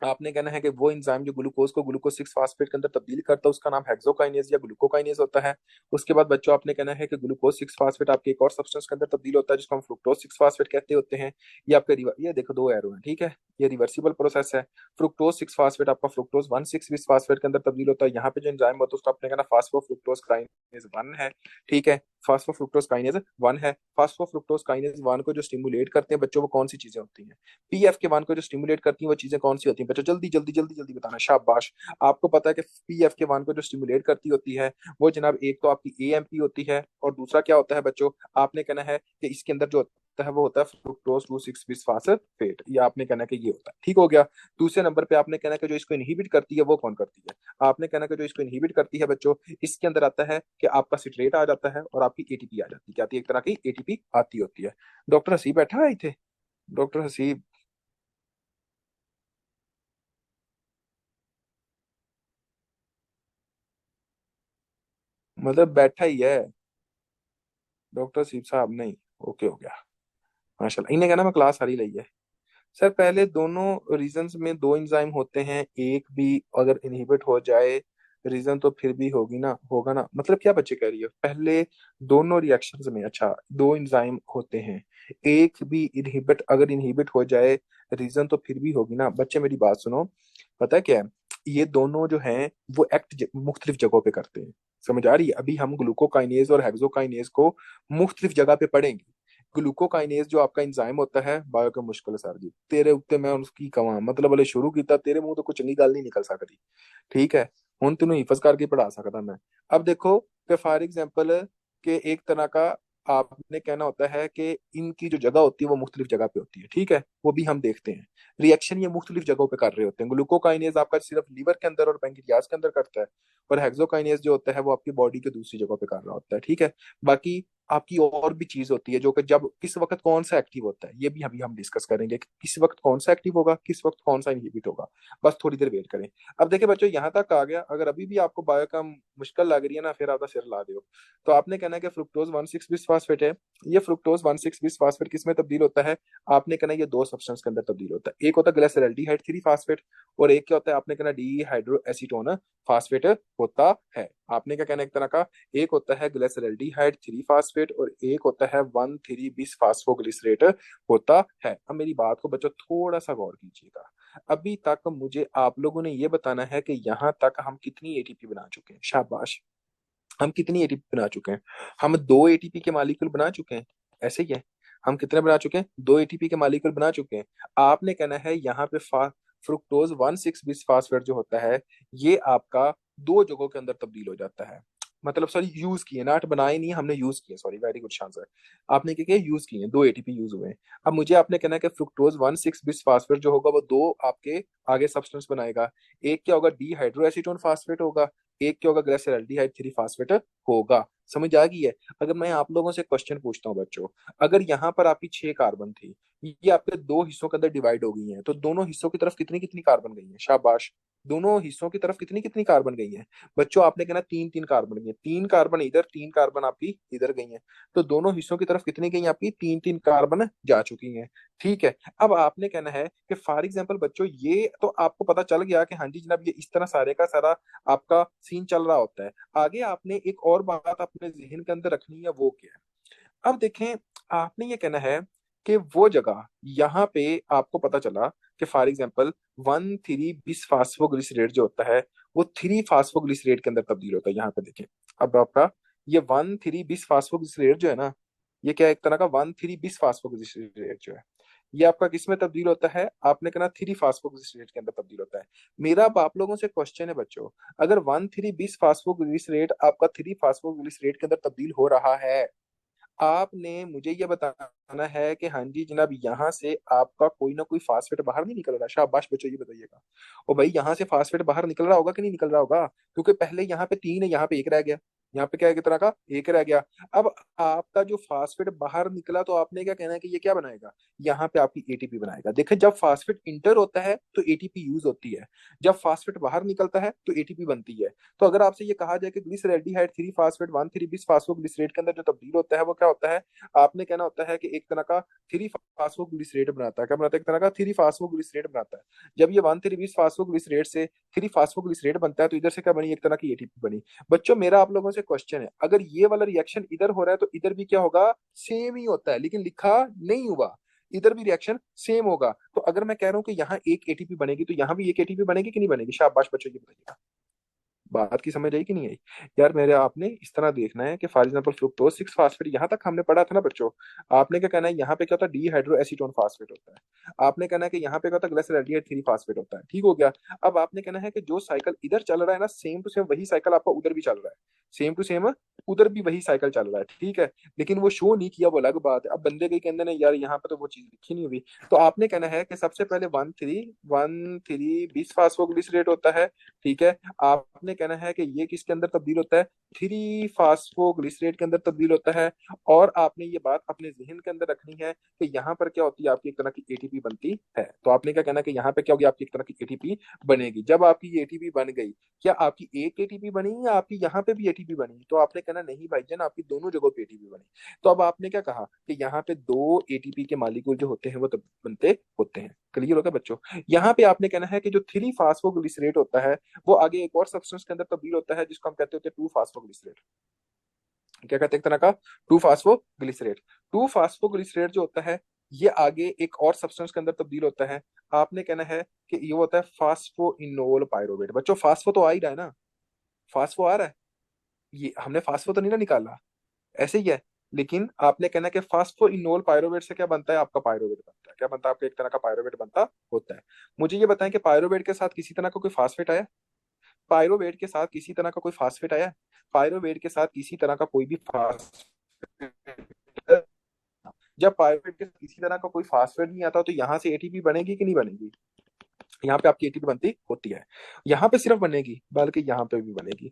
Speaker 1: आपने कहना है कि वो एंजाइम जो ग्लूकोज को ग्लूकोज 6 फास्फेट के अंदर तब्दील करता है उसका नाम हेक्सोकाइनेज या ग्लूकोकाइनेज होता है। उसके बाद बच्चों आपने कहना है कि ग्लूकोज 6 फास्फेट आपके एक और सब्सटेंस के अंदर तब्दील होता है जिसको हम फ्रुक्टोज 6 फास्फेट कहते होते हैं। ये आपके ये देखो दो एरो है, ठीक है, ये रिवर्सिबल प्रोसेस है। फ्रुक्टोज 6 फास्फेट आपका फ्रुक्टोज 1,6 फास्फेट के अंदर तब्दील होता है। यहाँ पे जो एंजाइम होता है उसको आपने कहना फास्फोफ्रुक्टोज काइनेज 1 है, ठीक है, फास्फोफ्रुक्टोज काइनेज 1 है। फास्फोफ्रुक्टोज काइनेज 1 को जो स्टिमुलेट करते हैं बच्चों वो कौन सी चीजें होती हैं, पीएफ के 1 को जो स्टिमुलेट करती हैं वो चीजें कौन सी होती हैं बच्चों, जल्दी जल्दी जल्दी जल्दी बताना, शाबाश। आपको पता है कि पीएफ के 1 को जो स्टिमुलेट करती होती है वो जनाब एक तो आपकी एएमपी होती है, और दूसरा क्या होता है बच्चों, आपने कहना है कि इसके अंदर जो होता है वो होता है फ्रुक्टोज 2,6 बिस्फास्फेट, ये आपने कहना है कि ये होता है, ठीक हो गया। दूसरे नंबर पे आपने कहना है कि जो इसको इनहिबिट करती है वो कौन करती है, आपने कहना है कि जो इसको इनहिबिट करती है बच्चों, इसके अंदर आता है कि आपका सिट्रेट आ जाता है और आपकी एटीपी आ जाती है, क्या आती है, एक तरह की एटीपी आती होती है। डॉक्टर हसीब बैठा है थे, डॉक्टर हसीब मतलब बैठा ही है, डॉक्टर हसीब साहब नहीं, ओके हो गया, माशाल्लाह। इन्हें कहना मैं क्लास सारी ली है। सर पहले दोनों रीजंस में दो एंजाइम होते हैं, एक भी अगर इनहिबिट हो जाए रीजन तो फिर भी होगी ना, होगा ना, मतलब क्या बच्चे कह रही है, पहले दोनों रिएक्शंस में अच्छा दो एंजाइम होते हैं, एक भी इनहिबिट अगर इनहिबिट हो जाए रीजन तो फिर भी होगी ना। बच्चे मेरी बात सुनो, पता है क्या है, ये दोनों जो हैं वो एक्ट मुख्तलिफ जगहों पे करते हैं, समझ आ रही है। अभी हम ग्लूकोकाइनेज और हेक्सोकाइनेज को मुख्तलिफ जगह पे पढ़ेंगे। ग्लूकोकाइनेज जो आपका एंजाइम होता है बायो के मुश्किल है सर जी तेरे उत्ते मैं उसकी कवा मतलब वाले शुरू किया तेरे मुंह तो कुछ चंगी गल नहीं निकल सकती, ठीक है। हुन तेन हिफज करके पढ़ा सकता मैं। अब देखो कि फॉर एग्जाम्पल के एक तरह का
Speaker 2: आपने कहना होता है कि इनकी जो जगह होती है वो मुख्तलिफ जगह पे होती है, ठीक है, वो भी हम देखते हैं। रिएक्शन ये मुख्तलिफ जगहों पे कर रहे होते हैं। ग्लूकोकाइनेज आपका सिर्फ लीवर के अंदर और पैंक्रियाज के अंदर करता है, और हेक्सोकाइनेज जो होता है वो आपकी बॉडी के दूसरी जगहों पे कर रहा होता है, ठीक है। बाकी आपकी और भी चीज होती है जो कि जब किस वक्त कौन सा एक्टिव होता है, ये भी अभी हम डिस्कस करेंगे कि किस वक्त कौन सा एक्टिव होगा, किस वक्त कौन सा इनहिबिट होगा। बस थोड़ी देर वेट करें। अब देखिए बच्चों, यहाँ तक आ गया। अगर अभी भी आपको बायो का मुश्किल लग रही है ना, फिर आपका सिर ला दो। तो आपने कहना है कि फ्रुक्टोज 1,6-बिस्फास्फेट है। ये फ्रुक्टोज 1,6-बिस्फास्फेट किस में तब्दील होता है? आपने कहना है ये दो सब्सटेंस के अंदर तब्दील होता है। एक होता है ग्लिसरॉल्डिहाइड 3 फास्फेट, और एक क्या होता है आपने कहना डी हाइड्रो एसीटोन फास्फेट होता है। आपने क्या कहना है एक तरह का, एक होता है ग्लिसरॉल्डिहाइड 3 फास्फेट और एक होता है 1,3-बिस फास्फोग्लिसरेट होता है। अब मेरी बात को बच्चों थोड़ा सा गौर कीजिएगा। अभी तक मुझे आप लोगों ने ये बताना है कि यहाँ तक हम कितनी एटीपी बना चुके हैं। शाबाश। हम कितनी एटीपी बना चुके हैं? हम 2 एटीपी के मॉलिक्यूल बना चुके हैं। ऐसे ही है। हम कितने बना चुके हैं? 2 एटीपी के मॉलिक्यूल बना चुके हैं। आपने कहना है यहाँ पे फ्रुक्टोज 1,6-बिस्फास्फेट जो होता है, ये आपका दो जगहों के अंदर तब्दील हो जाता है। मतलब सॉरी, यूज किए, नाट बनाए नहीं, हमने यूज किए, सॉरी, वेरी गुड शांसर। आपने क्या किया? यूज किए, 2 एटीपी यूज हुए हैं। अब मुझे आपने कहना है कि फ्रुक्टोज 1,6-बिस्फास्फेट जो होगा वो दो आपके आगे सब्सटेंस बनाएगा। एक क्या होगा? डी हाइड्रो एसीटोन फास्फेट होगा। एक क्या होगा? ग्लिसरॉल्डिहाइड 3 फास्फेट होगा। समझ आ गई है? अगर मैं आप लोगों से क्वेश्चन पूछता हूँ बच्चों, अगर यहाँ पर आपकी 6 कार्बन थी, ये आपके दो हिस्सों के अंदर डिवाइड हो गई हैं, तो दोनों हिस्सों की तरफ कितनी कितनी कार्बन गई है? शाबाश। दोनों हिस्सों की तरफ कितनी कितनी कार्बन गई है? बच्चों आपने कहना 3-3 कार्बन गई है। 3 कार्बन इधर, 3 कार्बन आपकी इधर गई है। तो दोनों हिस्सों की तरफ कितनी गई? आपकी 3-3 कार्बन जा चुकी हैं। ठीक है। अब आपने कहना है कि फॉर एग्जाम्पल बच्चों, ये तो आपको पता चल गया कि हाँ जी जनाब, ये इस तरह सारे का सारा आपका सीन चल रहा होता है। आगे आपने एक और बात अपने जहन के अंदर रखनी है, वो क्या है? अब देखें, आपने ये कहना है कि वो जगह यहाँ पे आपको पता चला कि फॉर एग्जाम्पल 1,3-बिस फास्फोग्लिसरेट जो होता है वो 3 फास्फोग्लिसरेट के अंदर तब्दील होता है। यहाँ पे देखें, अब आपका ये 1,3-बिस फास्फोग्लिसरेट जो है ना, ये क्या है? एक तरह का 1,3-बिस फास्फोग्लिसरेट जो है, ये आपका किस में तब्दील होता है? आपने कहना 3 फास्फोग्लिसरेट के अंदर तब्दील होता है। मेरा अब आप लोगों से क्वेश्चन है बच्चों, अगर 1,3-बिस फास्फोग्लिसरेट आपका 3 फास्फोग्लिसरेट के अंदर तब्दील हो रहा है, आपने मुझे ये बताना है कि हाँ जी जनाब, यहाँ से आपका कोई ना कोई फास्फेट बाहर नहीं निकल रहा। शाबाश बच्चों, ये बताइएगा। और भाई यहाँ से फास्फेट बाहर निकल रहा होगा कि नहीं निकल रहा होगा? क्योंकि पहले यहाँ पे 3 है, यहाँ पे एक रह गया। यहाँ पे क्या है? कितना का? एक रह गया। अब आपका जो फास्फेट बाहर निकला, तो आपने क्या कहना है कि ये क्या बनाएगा? यहाँ पे आपकी एटीपी बनाएगा। देखिए, जब फास्फेट इंटर होता है तो एटीपी यूज होती है, जब फास्फेट बाहर निकलता है तो एटीपी बनती है। तो अगर आपसे ये कहा जाए कि ग्लिसरॉल्डिहाइड 3 फास्फेट 1,3-बिस फास्फोग्लिसरेट के अंदर जो तब्दील होता है वो क्या होता है, आपने कहना होता है कि एक तरह का 3 फास्फोग्लिसरेट बनाता है। क्या बनाता है? एक तरह का 3 फास्फोग्लिसरेट बनाता है। जब ये 1,3-बिस फास्फोग्लिसरेट से 3 फास्फोग्लिसरेट बनता है, तो इधर से क्या बनी? एक तरह की एटीपी बनी। बच्चों मेरा आप लोगों से क्वेश्चन है, अगर ये वाला रिएक्शन इधर हो रहा है तो इधर भी क्या होगा? सेम ही होता है, लेकिन लिखा नहीं हुआ। इधर भी रिएक्शन सेम होगा। तो अगर मैं कह रहा हूं कि यहाँ एक एटीपी बनेगी, तो यहाँ भी एक एटीपी बनेगी कि नहीं बनेगी? शाबाश बच्चों, ये बताइएगा। बात की समझ आई कि नहीं आई? यार मेरे, आपने इस तरह देखना है कि फॉर एग्जाम्पल फ्रुक्टोज 6 फास्फेट यहाँ तक हमने पढ़ा था ना बच्चों। आपने क्या कहना है? यहाँ पे क्या होता है? डी हाइड्रो एसीटोन फास्फेट होता है। आपने कहना है कि यहाँ पे क्या होता है? ग्लिसरॉल्डिहाइड 3 फास्फेट होता है। ठीक हो गया। अब आपने कहना है कि जो साइकिल इधर चल रहा है ना, सेम टू सेम वही साइकिल आपका उधर भी चल रहा है। सेम टू सेम उधर भी वही साइकिल चल रहा है, ठीक है। लेकिन वो शो नहीं किया, वो अलग बात है। अब बंदे के कहते हैं यार यहाँ पे तो वो चीज लिखी नहीं हुई। तो आपने कहना है कि सबसे पहले 1,3 होता है, ठीक है। आपने कहना है कि ये किसके अंदर तब्दील होता है? 3 फास्फोग्लिसरेट के अंदर तब्दील होता है। और आपने ये बात अपने जहन के अंदर रखनी है कि यहाँ पर क्या होती है? आपकी एक तरह की एटीपी बनती है। तो आपने क्या कहना है कि यहाँ पे क्या होगी? आपकी एक तरह की एटीपी बनेगी। जब आपकी ये एटीपी बन गई, क्या आपकी एक एटीपी बनी या आपकी यहाँ पे भी एटीपी बनी? तो आपने कहना नहीं भाईजान, आपकी दोनों जगहों पे एटीपी बनी। तो अब आपने क्या कहा कि यहाँ पे 2 एटीपी के मॉलिक्यूल जो होते हैं वो तब बनते होते हैं। क्लियर होगा बच्चों? यहाँ पे आपने कहना है कि जो 3 फास्फोग्लिसरेट होता है वो आगे एक और सब्सटेंस के अंदर तब्दील होता है, जिसको हम कहते होते हैं 2 फास्फोग्लिसरेट। क्या कहते हैं? एक तरह का 2 फास्फोग्लिसरेट। 2 फास्फोग्लिसरेट जो होता है, ये आगे एक और सब्सटेंस के अंदर तब्दील होता है। आपने कहना है कि ये होता है फास्फोइनोल पायरोवेट। बच्चों फास्फो तो आ ही रहा है ना, फास्फो आ रहा है। ये हमने फास्फो तो नहीं ना निकाला, ऐसे ही है। लेकिन आपने कहना है कि फास्फोइनोल पायरोवेट से क्या बनता है? आपका पायरोवेट बनता है। क्या बनता है? आपका एक तरह का पायरोवेट बनता होता है। मुझे ये बताएं कि पायरोवेट के साथ किसी तरह का कोई फास्फेट आया? पायरोवेट के साथ किसी तरह का कोई फास्फेट आया? पायरोवेट के साथ किसी तरह का कोई भी फास्फेट जब पायरुवेट के किसी तरह का कोई फास्फेट नहीं आता तो यहाँ से एटीपी बनेगी कि नहीं बनेगी? यहाँ पे आपकी एटीपी बनती होती है। यहाँ पे सिर्फ बनेगी, बल्कि यहाँ पे भी बनेगी।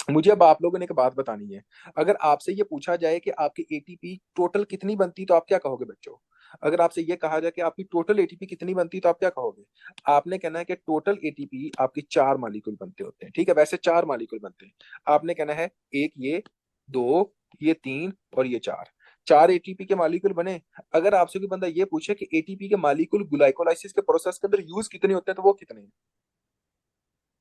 Speaker 2: मुझे अब आप लोगों ने एक बात बतानी है। अगर आपसे ये पूछा जाए कि आपकी एटीपी टोटल कितनी बनती, तो आप क्या कहोगे बच्चों? अगर आपसे ये कहा जाए कि आपकी टोटल एटीपी कितनी बनती, तो आप क्या कहोगे? आपने कहना है कि टोटल एटीपी आपकी 4 मॉलिक्यूल बनते होते हैं, ठीक है? वैसे 4 मॉलिक्यूल बनते हैं। आपने कहना है एक ये, दो, ये तीन और ये चार, 4 एटीपी के मॉलिक्यूल बने। अगर आपसे कोई बंदा ये पूछे कि एटीपी के मॉलिक्यूल ग्लाइकोलाइसिस के प्रोसेस के अंदर यूज कितने होते हैं, तो वो कितने हैं?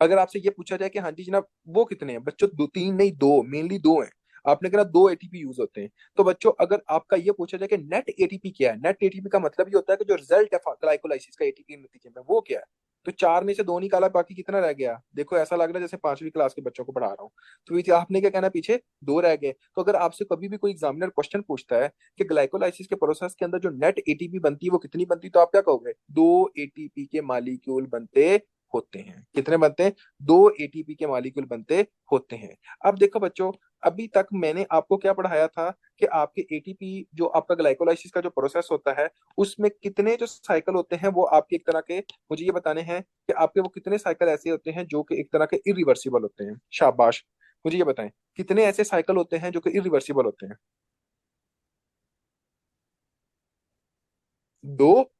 Speaker 2: अगर आपसे ये पूछा जाए कि हाँ जी जनाब वो कितने हैं बच्चों, दो तीन नहीं, दो, मेनली दो हैं। आपने कहा 2 एटीपी यूज होते हैं। तो बच्चों अगर आपका ये पूछा जाए कि नेट एटीपी क्या है, नेट एटीपी का मतलब ये होता है कि जो रिजल्ट है ग्लाइकोलाइसिस का एटीपी के नतीजे में, वो क्या है। तो 4 में से 2 निकाला, बाकी कितना रह गया? देखो ऐसा लग रहा है जैसे 5वीं क्लास के बच्चों को पढ़ा रहा हूँ। तो ये आपने क्या कहना है, पीछे 2 रह गए। तो अगर आपसे कभी भी कोई एग्जामिनर क्वेश्चन पूछता है कि ग्लाइकोलाइसिस के प्रोसेस के अंदर जो नेट एटीपी बनती है वो कितनी बनती है, तो आप क्या कहोगे? 2 एटीपी के मॉलिक्यूल बनते होते हैं। कितने बनते हैं? 2 एटीपी के मॉलिक्यूल बनते होते हैं। अब देखो बच्चों, अभी तक मैंने आपको क्या पढ़ाया था कि आपके एटीपी जो आपका ग्लाइकोलाइसिस का जो प्रोसेस होता है उसमें कितने जो साइकिल होते हैं वो आपके एक तरह के, मुझे ये बताने हैं कि आपके वो कितने साइकिल ऐसे होते हैं जो कि एक तरह के इरिवर्सिबल होते हैं। शाबाश, मुझे ये बताएं कितने ऐसे साइकिल होते हैं जो कि इरिवर्सिबल होते हैं? दो।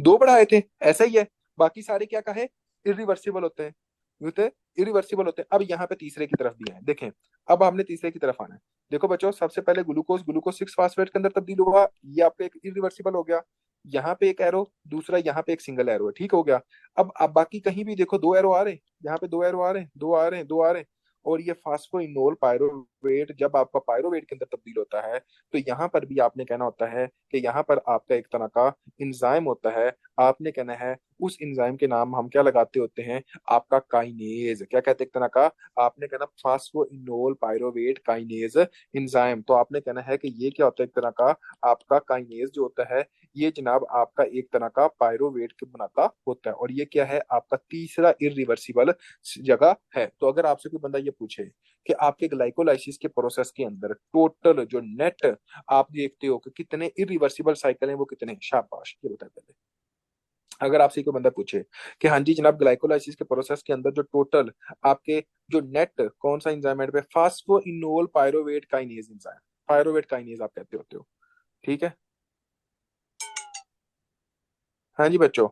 Speaker 2: दो पढ़ाए थे, ऐसा ही है। बाकी सारे क्या कहे? इरिवर्सिबल होते हैं। होते इरिवर्सिबल होते हैं। अब यहाँ पे तीसरे की तरफ भी है, देखें। अब हमने तीसरे की तरफ आना है। देखो बच्चों, सबसे पहले ग्लूकोज ग्लूकोज 6 फास्फेट के अंदर तब्दील हुआ, ये आपका एक इरिवर्सिबल हो गया। यहाँ पे एक एरो, दूसरा यहाँ पे एक सिंगल एरो है, ठीक हो गया। अब बाकी कहीं भी देखो 2 एरो आ रहे हैं, यहाँ पे 2 एरो आ रहे हैं, 2 आ रहे हैं, 2 आ रहे हैं। और ये फास्फोइनोल पायरोवेट जब आपका पायरोवेट के अंदर तब्दील होता है, तो यहाँ पर भी आपने कहना होता है कि यहाँ पर आपका एक तरह का इंजाइम होता है। आपने कहना है उस इंजाइम के नाम हम क्या लगाते होते हैं? आपका काइनेज। क्या कहते हैं एक तरह का? आपने कहना फास्फोइनोल पायरोवेट काइनेज इंजाइम। तो आपने कहना है कि ये क्या होता है एक तरह का? आपका काइनेज जो होता है, ये जनाब आपका एक तरह का पायरोवेट के बनाता होता है। और ये क्या है? आपका तीसरा इरिवर्सिबल जगह है। तो अगर आपसे कोई बंदा ये पूछे कि आपके ग्लाइकोलाइसिस के प्रोसेस के अंदर टोटल जो नेट आप देखते हो कि कितने इरिवर्सिबल साइकिल हैं, वो कितने हैं? शाबाश, ये बताए पहले। अगर आपसे कोई बंदा पूछे कि हाँ जी जनाब ग्लाइकोलाइसिस के प्रोसेस के अंदर जो टोटल आपके जो नेट कौन सा एंजाइम है? Phosphoenol pyruvate kinase enzyme. Pyruvate kinase आप कहते होते हो, ठीक है? हाँ जी बच्चों,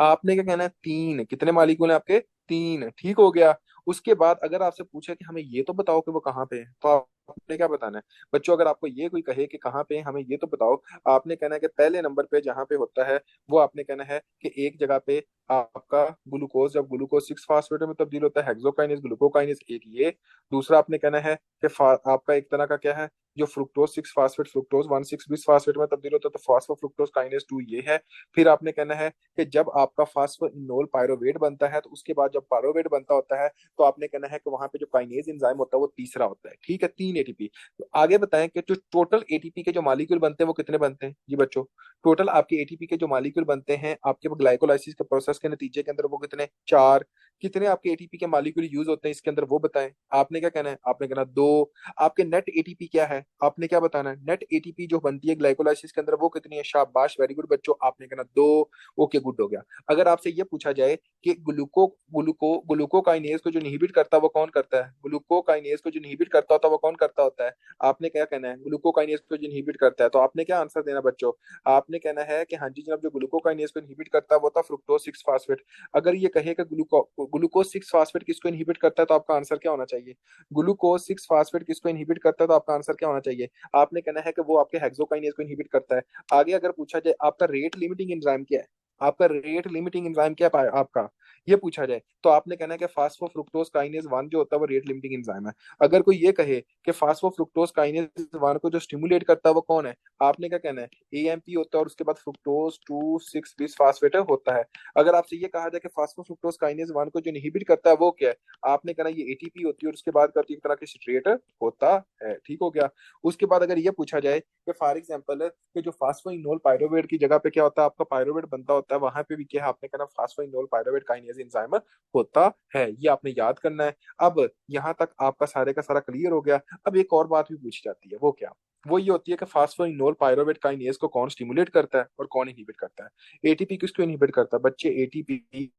Speaker 2: आपने क्या कहना है? तीन। कितने मालिकूल हैं आपके? तीन, ठीक हो गया। उसके बाद अगर आपसे पूछे कि हमें ये तो बताओ कि वो कहाँ पे है, तो आपने क्या बताना है? बच्चों अगर आपको ये कोई कहे कि कहाँ पे है, हमें ये तो बताओ, आपने कहना है कि पहले नंबर पे जहाँ पे होता है वो आपने कहना है कि एक जगह पे आपका ग्लूकोज, जब ग्लूकोज 6 फास्फेट में तब्दील होता है, हेक्सोकाइनेज ग्लूकोकाइनेज एक ये। दूसरा आपने कहना है कि आपका एक तरह का क्या है, जो fructose 6 phosphate fructose 1,6 bis phosphate में तब्दील होता है, तो फास्फोफ्रुक्टोज काइनेज 2 ये है। फिर आपने कहना है कि जब आपका फास्फोइनोल पायरोवेट बनता है, तो उसके बाद जब पायरोवेट बनता होता है, तो आपने कहना है कि वहां पे जो काइनेज एंजाइम होता है वो तीसरा होता है, ठीक है? 3 एटीपी। तो आगे बताएं कि जो टोटल एटीपी के जो मॉलिक्यूल बनते हैं वो कितने बनते हैं जी बच्चों? टोटल आपके एटीपी के जो मॉलिक्यूल बनते हैं आपके ग्लाइकोलाइसिस के प्रोसेस के नतीजे के अंदर, वो कितने? 4। कितने आपके एटीपी के मॉलिक्यूल यूज होते हैं इसके अंदर, वो बताएं। आपने क्या कहना है? आपने कहना 2। आपके नेट एटीपी क्या है? आपने क्या बताना है? नेट एटीपी जो बनती है ग्लाइकोलाइसिस के अंदर वो कितनी है? शाबाश, वेरी गुड बच्चों, आपने कहना 2। ओके, गुड हो गया। अगर आपसे ये पूछा जाए कि ग्लूकोकाइनेज को जो इनहिबिट करता है वो कौन करता है? ग्लूकोकाइनेज को जो इनहिबिट करता होता है वो कौन करता होता है? आपने क्या कहना है? ग्लूकोकाइनेज को जो इनहिबिट करता है। तो आपने क्या आंसर देना बच्चों? आपने कहना है कि हाँ जी जनाब, जो ग्लूकोकाइनेज को इनहिबिट करता है वो था फ्रुक्टोज 6 फास्फेट। अगर ये कहे कि ग्लूकोज 6 फास्फेट किसको इनहिबिट करता है, तो आपका आंसर क्या होना चाहिए? ग्लूकोज 6 फास्फेट किसको इनहिबिट करता है, तो आपका आंसर क्या होना चाहिए? आपने कहना है कि वो आपके हेक्सोकाइनेज को इनहिबिट करता है। आगे अगर पूछा जाए आपका रेट लिमिटिंग एंजाइम क्या है, आपका रेट लिमिटिंग एंजाइम क्या है आपका, ये पूछा जाए, तो आपने कहना है कि फास्फोफ्रुक्टोज काइनेज 1 जो होता है वो रेट लिमिटिंग एंजाइम है। अगर कोई ये कहे कि फास्फोफ्रुक्टोज काइनेज 1 को जो स्टिमुलेट करता है वो कौन है, आपने क्या कहना है? एएमपी होता है, और उसके बाद फ्रुक्टोज 2,6 बिस फास्फेट होता है। अगर आपसे ये कहा जाए कि फास्फोफ्रुक्टोज काइनेज 1 को जो इनहिबिट करता है वो क्या है, आपने कहना ये एटीपी होती है, और उसके बाद करती है एक तरह की स्ट्रेट होता है, ठीक हो गया। उसके बाद अगर ये पूछा जाए कि फॉर एग्जांपल कि जो फास्फोइनोल पायरोवेट की जगह पे क्या होता है, आपका पायरोवेट बनता होता है, वहां पे भी क्या है, आपने कहना फास्फोइनोल पायरोवेट काइनेज एंजाइम होता है। ये आपने याद करना है। अब यहाँ तक आपका सारे का सारा क्लियर हो गया। अब एक और बात भी पूछी जाती है, वो क्या? वो ये होती है कि फास्फोइनोल पायरोवेट काइनेज को कौन स्टिमुलेट करता है और कौन इनहिबिट करता है। एटीपी किसको इनहिबिट करता है बच्चे? एटीपी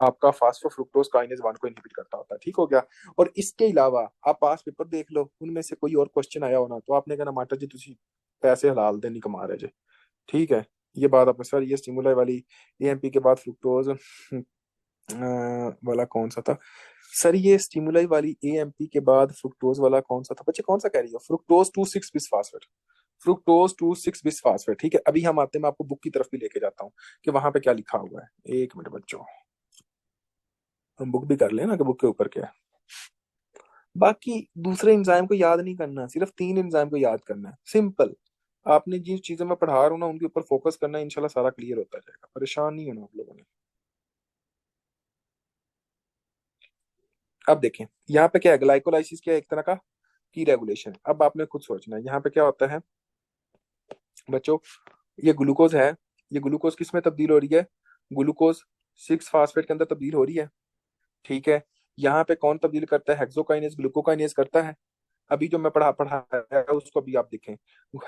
Speaker 2: आपका फास्फोफ्रुक्टोज काइनेज 1 को इनहिबिट करता होता है, ठीक हो गया। और इसके अलावा आप पास पेपर देख लो, उनमें से कोई और क्वेश्चन आया होना तो आपने कहना मास्टर जी तुम पैसे हलाल दे नहीं कमा रहे जी, ठीक है। ये बात आपने सर, ये स्टिमुलाई वाली एएमपी के बाद फ्रुक्टोज वाला कौन सा था सर? ये स्टिमुलाई वाली एएमपी के बाद फ्रुक्टोज वाला कौन सा था बच्चे? कौन सा कह रही हो? फ्रुक्टोज 2,6 बिस्फास्फेट, फ्रुक्टोज 2,6 बिस्फास्फेट, ठीक है। अभी हम आते हैं, मैं आपको बुक की तरफ भी लेके जाता हूँ कि वहां पे क्या लिखा हुआ है। एक मिनट बच्चों, हम बुक भी कर लेना कि बुक के ऊपर क्या है। बाकी दूसरे एंजाइम को याद नहीं करना, सिर्फ 3 एंजाइम को याद करना है, सिंपल। आपने जिस चीजें मैं पढ़ा रहा हूँ ना उनके ऊपर फोकस करना है, इंशाल्लाह सारा क्लियर होता जाएगा, परेशान नहीं होना आप लोगों ने। अब देखें यहाँ पे क्या है, ग्लाइकोलाइसिस क्या है? एक तरह का की रेगुलेशन है। अब आपने खुद सोचना है यहाँ पे क्या होता है बच्चों। ये ग्लूकोज है, ये ग्लूकोज किस में तब्दील हो रही है? ग्लूकोज 6 फास्फेट के अंदर तब्दील हो रही है, ठीक है। यहाँ पे कौन तब्दील करता है? हेक्सोकाइनेज ग्लूकोकाइनेज करता है। अभी जो मैं पढ़ाया है उसको अभी आप देखें,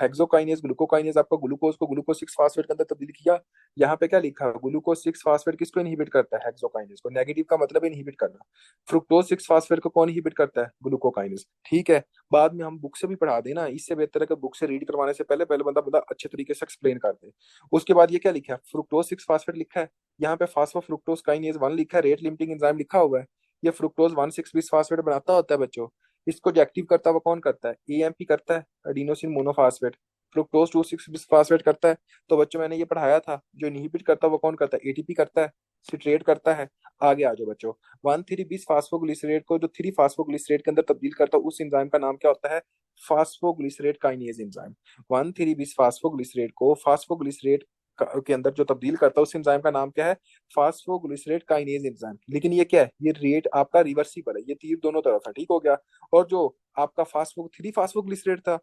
Speaker 2: हेक्सोकाइनेज ग्लूकोकाइनेज आपका ग्लूकोज को ग्लूकोज 6 फास्फेट के अंदर तब्दील किया। यहाँ पे क्या लिखा है? ग्लूकोज 6 फास्फेट किसको इनहिबिट करता है? हेक्सोकाइनेज को। नेगेटिव का मतलब है इनहिबिट करना। फ्रुक्टोज 6 फास्फेट को कौन इनहिबिट करता है? ग्लूकोकाइनेज, ठीक है। बाद में हम बुक से भी पढ़ा देना, इससे बेहतर है कि बुक से रीड करवाने से पहले पहले बंदा बंदा अच्छे तरीके से एक्सप्लेन कर दे। उसके बाद ये क्या लिखा है? फ्रुक्टोज 6 फास्फेट लिखा है, यहाँ पे फास्फोफ्रुक्टोज काइनेज 1 लिखा है, रेट लिमिटिंग एंजाइम लिखा हुआ है। ये फ्रुक्टोज 1,6 बिस्फास्फेट बनाता होता है बच्चों। इसको जो एक्टिव करता है वो कौन करता है? एएमपी करता है, एडिनोसिन मोनोफास्फेट। फ्रुक्टोज 2,6 बिस्फास्फेट करता है। तो बच्चों मैंने ये पढ़ाया था, जो इनहिबिट करता है वो कौन करता है? एटीपी करता है, सिट्रेट करता है। आगे आ जाओ बच्चों, 1,3-बिस फास्फोग्लिसरेट को जो 3 फास्फोग्लिसरेट के अंदर तब्दील करता है उस एंजाइम का नाम क्या होता है? Phosphoglycerate kinase enzyme. 1,3-बिस फास्फोग्लिसरेट को फास्फोग्लिसरेट के अंदर जो तब्दील करता है उस एंजाइम का नाम क्या है? Phosphoglycerate kinase enzyme. लेकिन ये क्या है? ये रेट आपका रिवर्सिबल है, ये तीर दोनों तरफ है, ठीक हो गया। और जो आपका फास्फो 3 फास्फोग्लिसरेट था,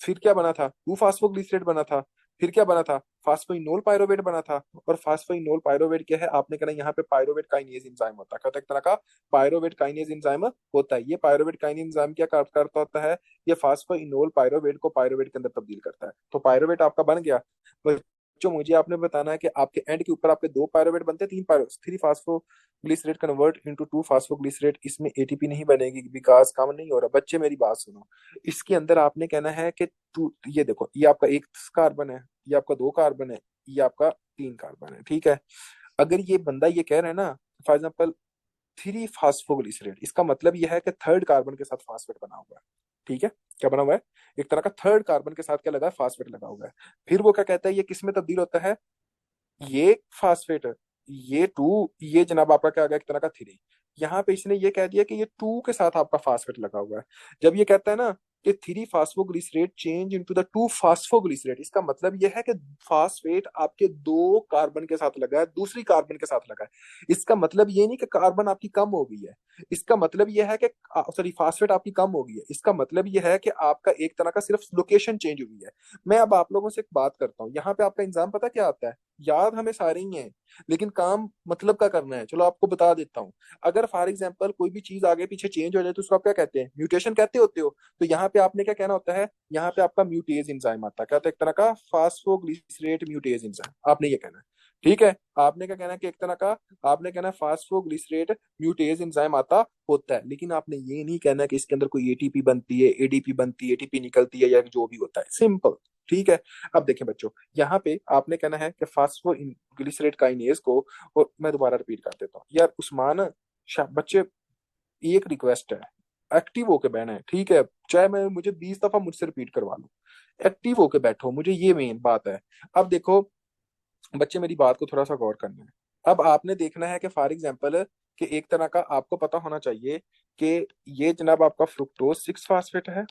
Speaker 2: फिर क्या बना था? 2 फास्फोग्लिसरेट बना था, फिर क्या बना था? फास्फोइनोल पायरोवेट बना था। और फास्फोइनोल पायरोवेट क्या है? आपने कहना यहाँ पे पायरोवेट काइनेज एंजाइम होता है, कहता है एक तरह का पायरोवेट काइनेज एंजाइम होता है। ये पायरोवेट काइनेज एंजाइम क्या करता होता है? ये फास्फोइनोल पायरोवेट को पायरोवेट के अंदर तब्दील करता है। तो पायरोवेट आपका बन गया। जो मुझे आपने बताना है कि आपके एंड के ऊपर आपके 2 पायरोवेट बनते हैं, 3 फास्फोग्लिसरेट कन्वर्ट इनटू 2 फास्फोग्लिसरेट, इसमें एटीपी नहीं बनेगी, विकास काम नहीं हो रहा। बच्चे मेरी बात सुनो, इसके अंदर आपने कहना है कि टू, ये देखो ये आपका 1 कार्बन है, ये आपका 2 कार्बन है, ये आपका 3 कार्बन है, ठीक है। अगर ये बंदा ये कह रहा है ना, फॉर एग्जाम्पल 3 फास्फोग्लिसरेट, इसका मतलब यह है कि 3rd कार्बन के साथ फास्फेट बना हुआ है, ठीक है। क्या बना हुआ है? एक तरह का 3rd कार्बन के साथ क्या लगा है? फास्फेट लगा हुआ है। फिर वो क्या कहता है? ये किस में तब्दील होता है? ये फास्फेट, ये 2, ये जनाब आपका क्या आ गया? एक तरह का 3। यहाँ पे इसने ये कह दिया कि ये 2 के साथ आपका फास्फेट लगा हुआ है। जब ये कहता है ना कि 3 phosphoglycerate change into the 2 phosphoglycerate, इसका मतलब ये है कि फास्फेट आपके 2 कार्बन के साथ लगा है, दूसरी कार्बन के साथ लगा है। इसका मतलब ये नहीं कि कार्बन आपकी कम हो गई है, इसका मतलब ये है कि सॉरी फास्फेट आपकी कम हो गई है, इसका मतलब ये है कि आपका एक तरह का सिर्फ लोकेशन चेंज हुई है। मैं अब आप लोगों से एक बात करता हूँ, यहाँ पे आपका एग्जाम पता क्या आता है? याद हमें सारे ही हैं, लेकिन काम मतलब का करना है। चलो आपको बता देता हूँ, अगर फॉर एग्जांपल कोई भी चीज आगे पीछे चेंज हो जाए तो उसको आप क्या कहते हैं? म्यूटेशन कहते होते हो। तो यहाँ पे आपने क्या कहना होता है? यहाँ पे आपका म्यूटेज एंजाइम आता है, क्या होता है? एक तरह का फास्फोग्लिसरेट म्यूटेज एंजाइम, आपने ये कहना है, ठीक है। आपने क्या कहना है? कि एक तरह का आपने कहना है फास्फोग्लिसरेट म्यूटेज एंजाइम आता होता है, लेकिन आपने ये नहीं कहना कि इसके अंदर कोई एटीपी बनती है, एडीपी बनती है, एटीपी निकलती है, या जो भी होता है, सिंपल, ठीक है। अब देखें बच्चों, यहाँ पे आपने कहना है कि फास्फोग्लिसरेट काइनेज को, और मैं दोबारा रिपीट कर देता हूँ यार उस्मान, बच्चे एक रिक्वेस्ट है, एक्टिव होके बहना है, ठीक है। चाहे मैं मुझे 20 दफा मुझसे रिपीट करवा लो, एक्टिव होके बैठो, मुझे ये मेन बात है। अब देखो बच्चे मेरी बात को थोड़ा सा गौर करना है। अब आपने देखना है कि फॉर एग्जाम्पल कि एक तरह का आपको पता होना चाहिए कि ये जनाब आपका फ्रुक्टोज 6 फास्फेट है,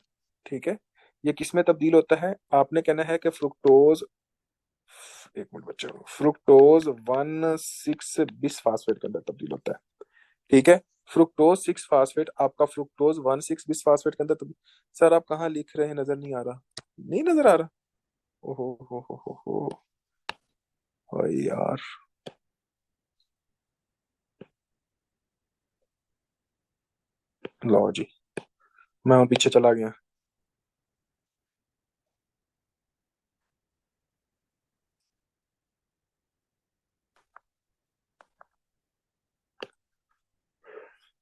Speaker 2: ठीक है। ये किस में तब्दील होता है? आपने कहना है कि फ्रुक्टोज, एक मिनट बच्चों, फ्रुक्टोज 1,6 बिस्फास्फेट के अंदर तब्दील होता है, ठीक है। फ्रुक्टोज 6 फास्फेट आपका फ्रुक्टोज 1,6 बिस्फास्फेट के अंदर तब्दील। सर आप कहाँ लिख रहे हैं? नजर नहीं आ रहा? नहीं नजर आ रहा? ओहो हो हाय यार, लो जी, मैं वहां पीछे चला गया।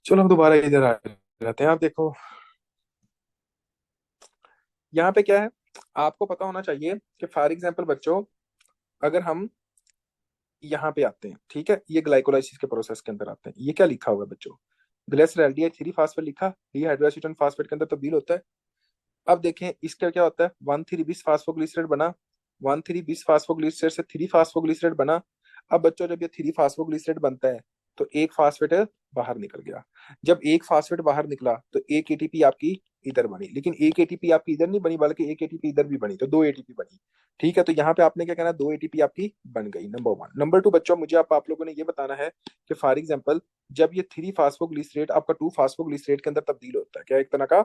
Speaker 2: चलो हम दोबारा इधर आ जाते हैं। आप देखो यहाँ पे क्या है, आपको पता होना चाहिए कि फॉर एग्जाम्पल बच्चों, अगर हम यहाँ पे आते हैं, ठीक है, ये ग्लाइकोलाइसिस के प्रोसेस के अंदर आते हैं, ये क्या लिखा हुआ है बच्चों, ग्लिसरॉल्डिहाइड 3 फास्फेट लिखा, डीहाइड्रोएसीटोन फास्फेट के अंदर तब्दील होता है। अब देखें इसका क्या होता है, 1,3 बिस फास्फोग्लिसरेट बना, 1,3 बिस फास्फोग्लिसरेट से 3 फास्फोग्लिसरेट बना। अब बच्चों जब ये 3 फास्फोग्लिसरेट बनता है तो एक फास्फेट बाहर निकल गया। जब एक फास्फेट बाहर निकला तो एक एटीपी आपकी इधर बनी, लेकिन एक एटीपी आपकी इधर नहीं बनी बल्कि एक एटीपी इधर भी बनी, तो दो एटीपी बनी। ठीक है, तो यहाँ पे आपने क्या कहना, दो एटीपी आपकी बन गई, नंबर वन। नंबर टू बच्चों, मुझे आप लोगों ने ये बताना है कि फॉर एग्जाम्पल जब ये 3 फास्फोग्लिसरेट आपका 2 फास्फोग्लिसरेट के अंदर तब्दील होता है, क्या एक तरह का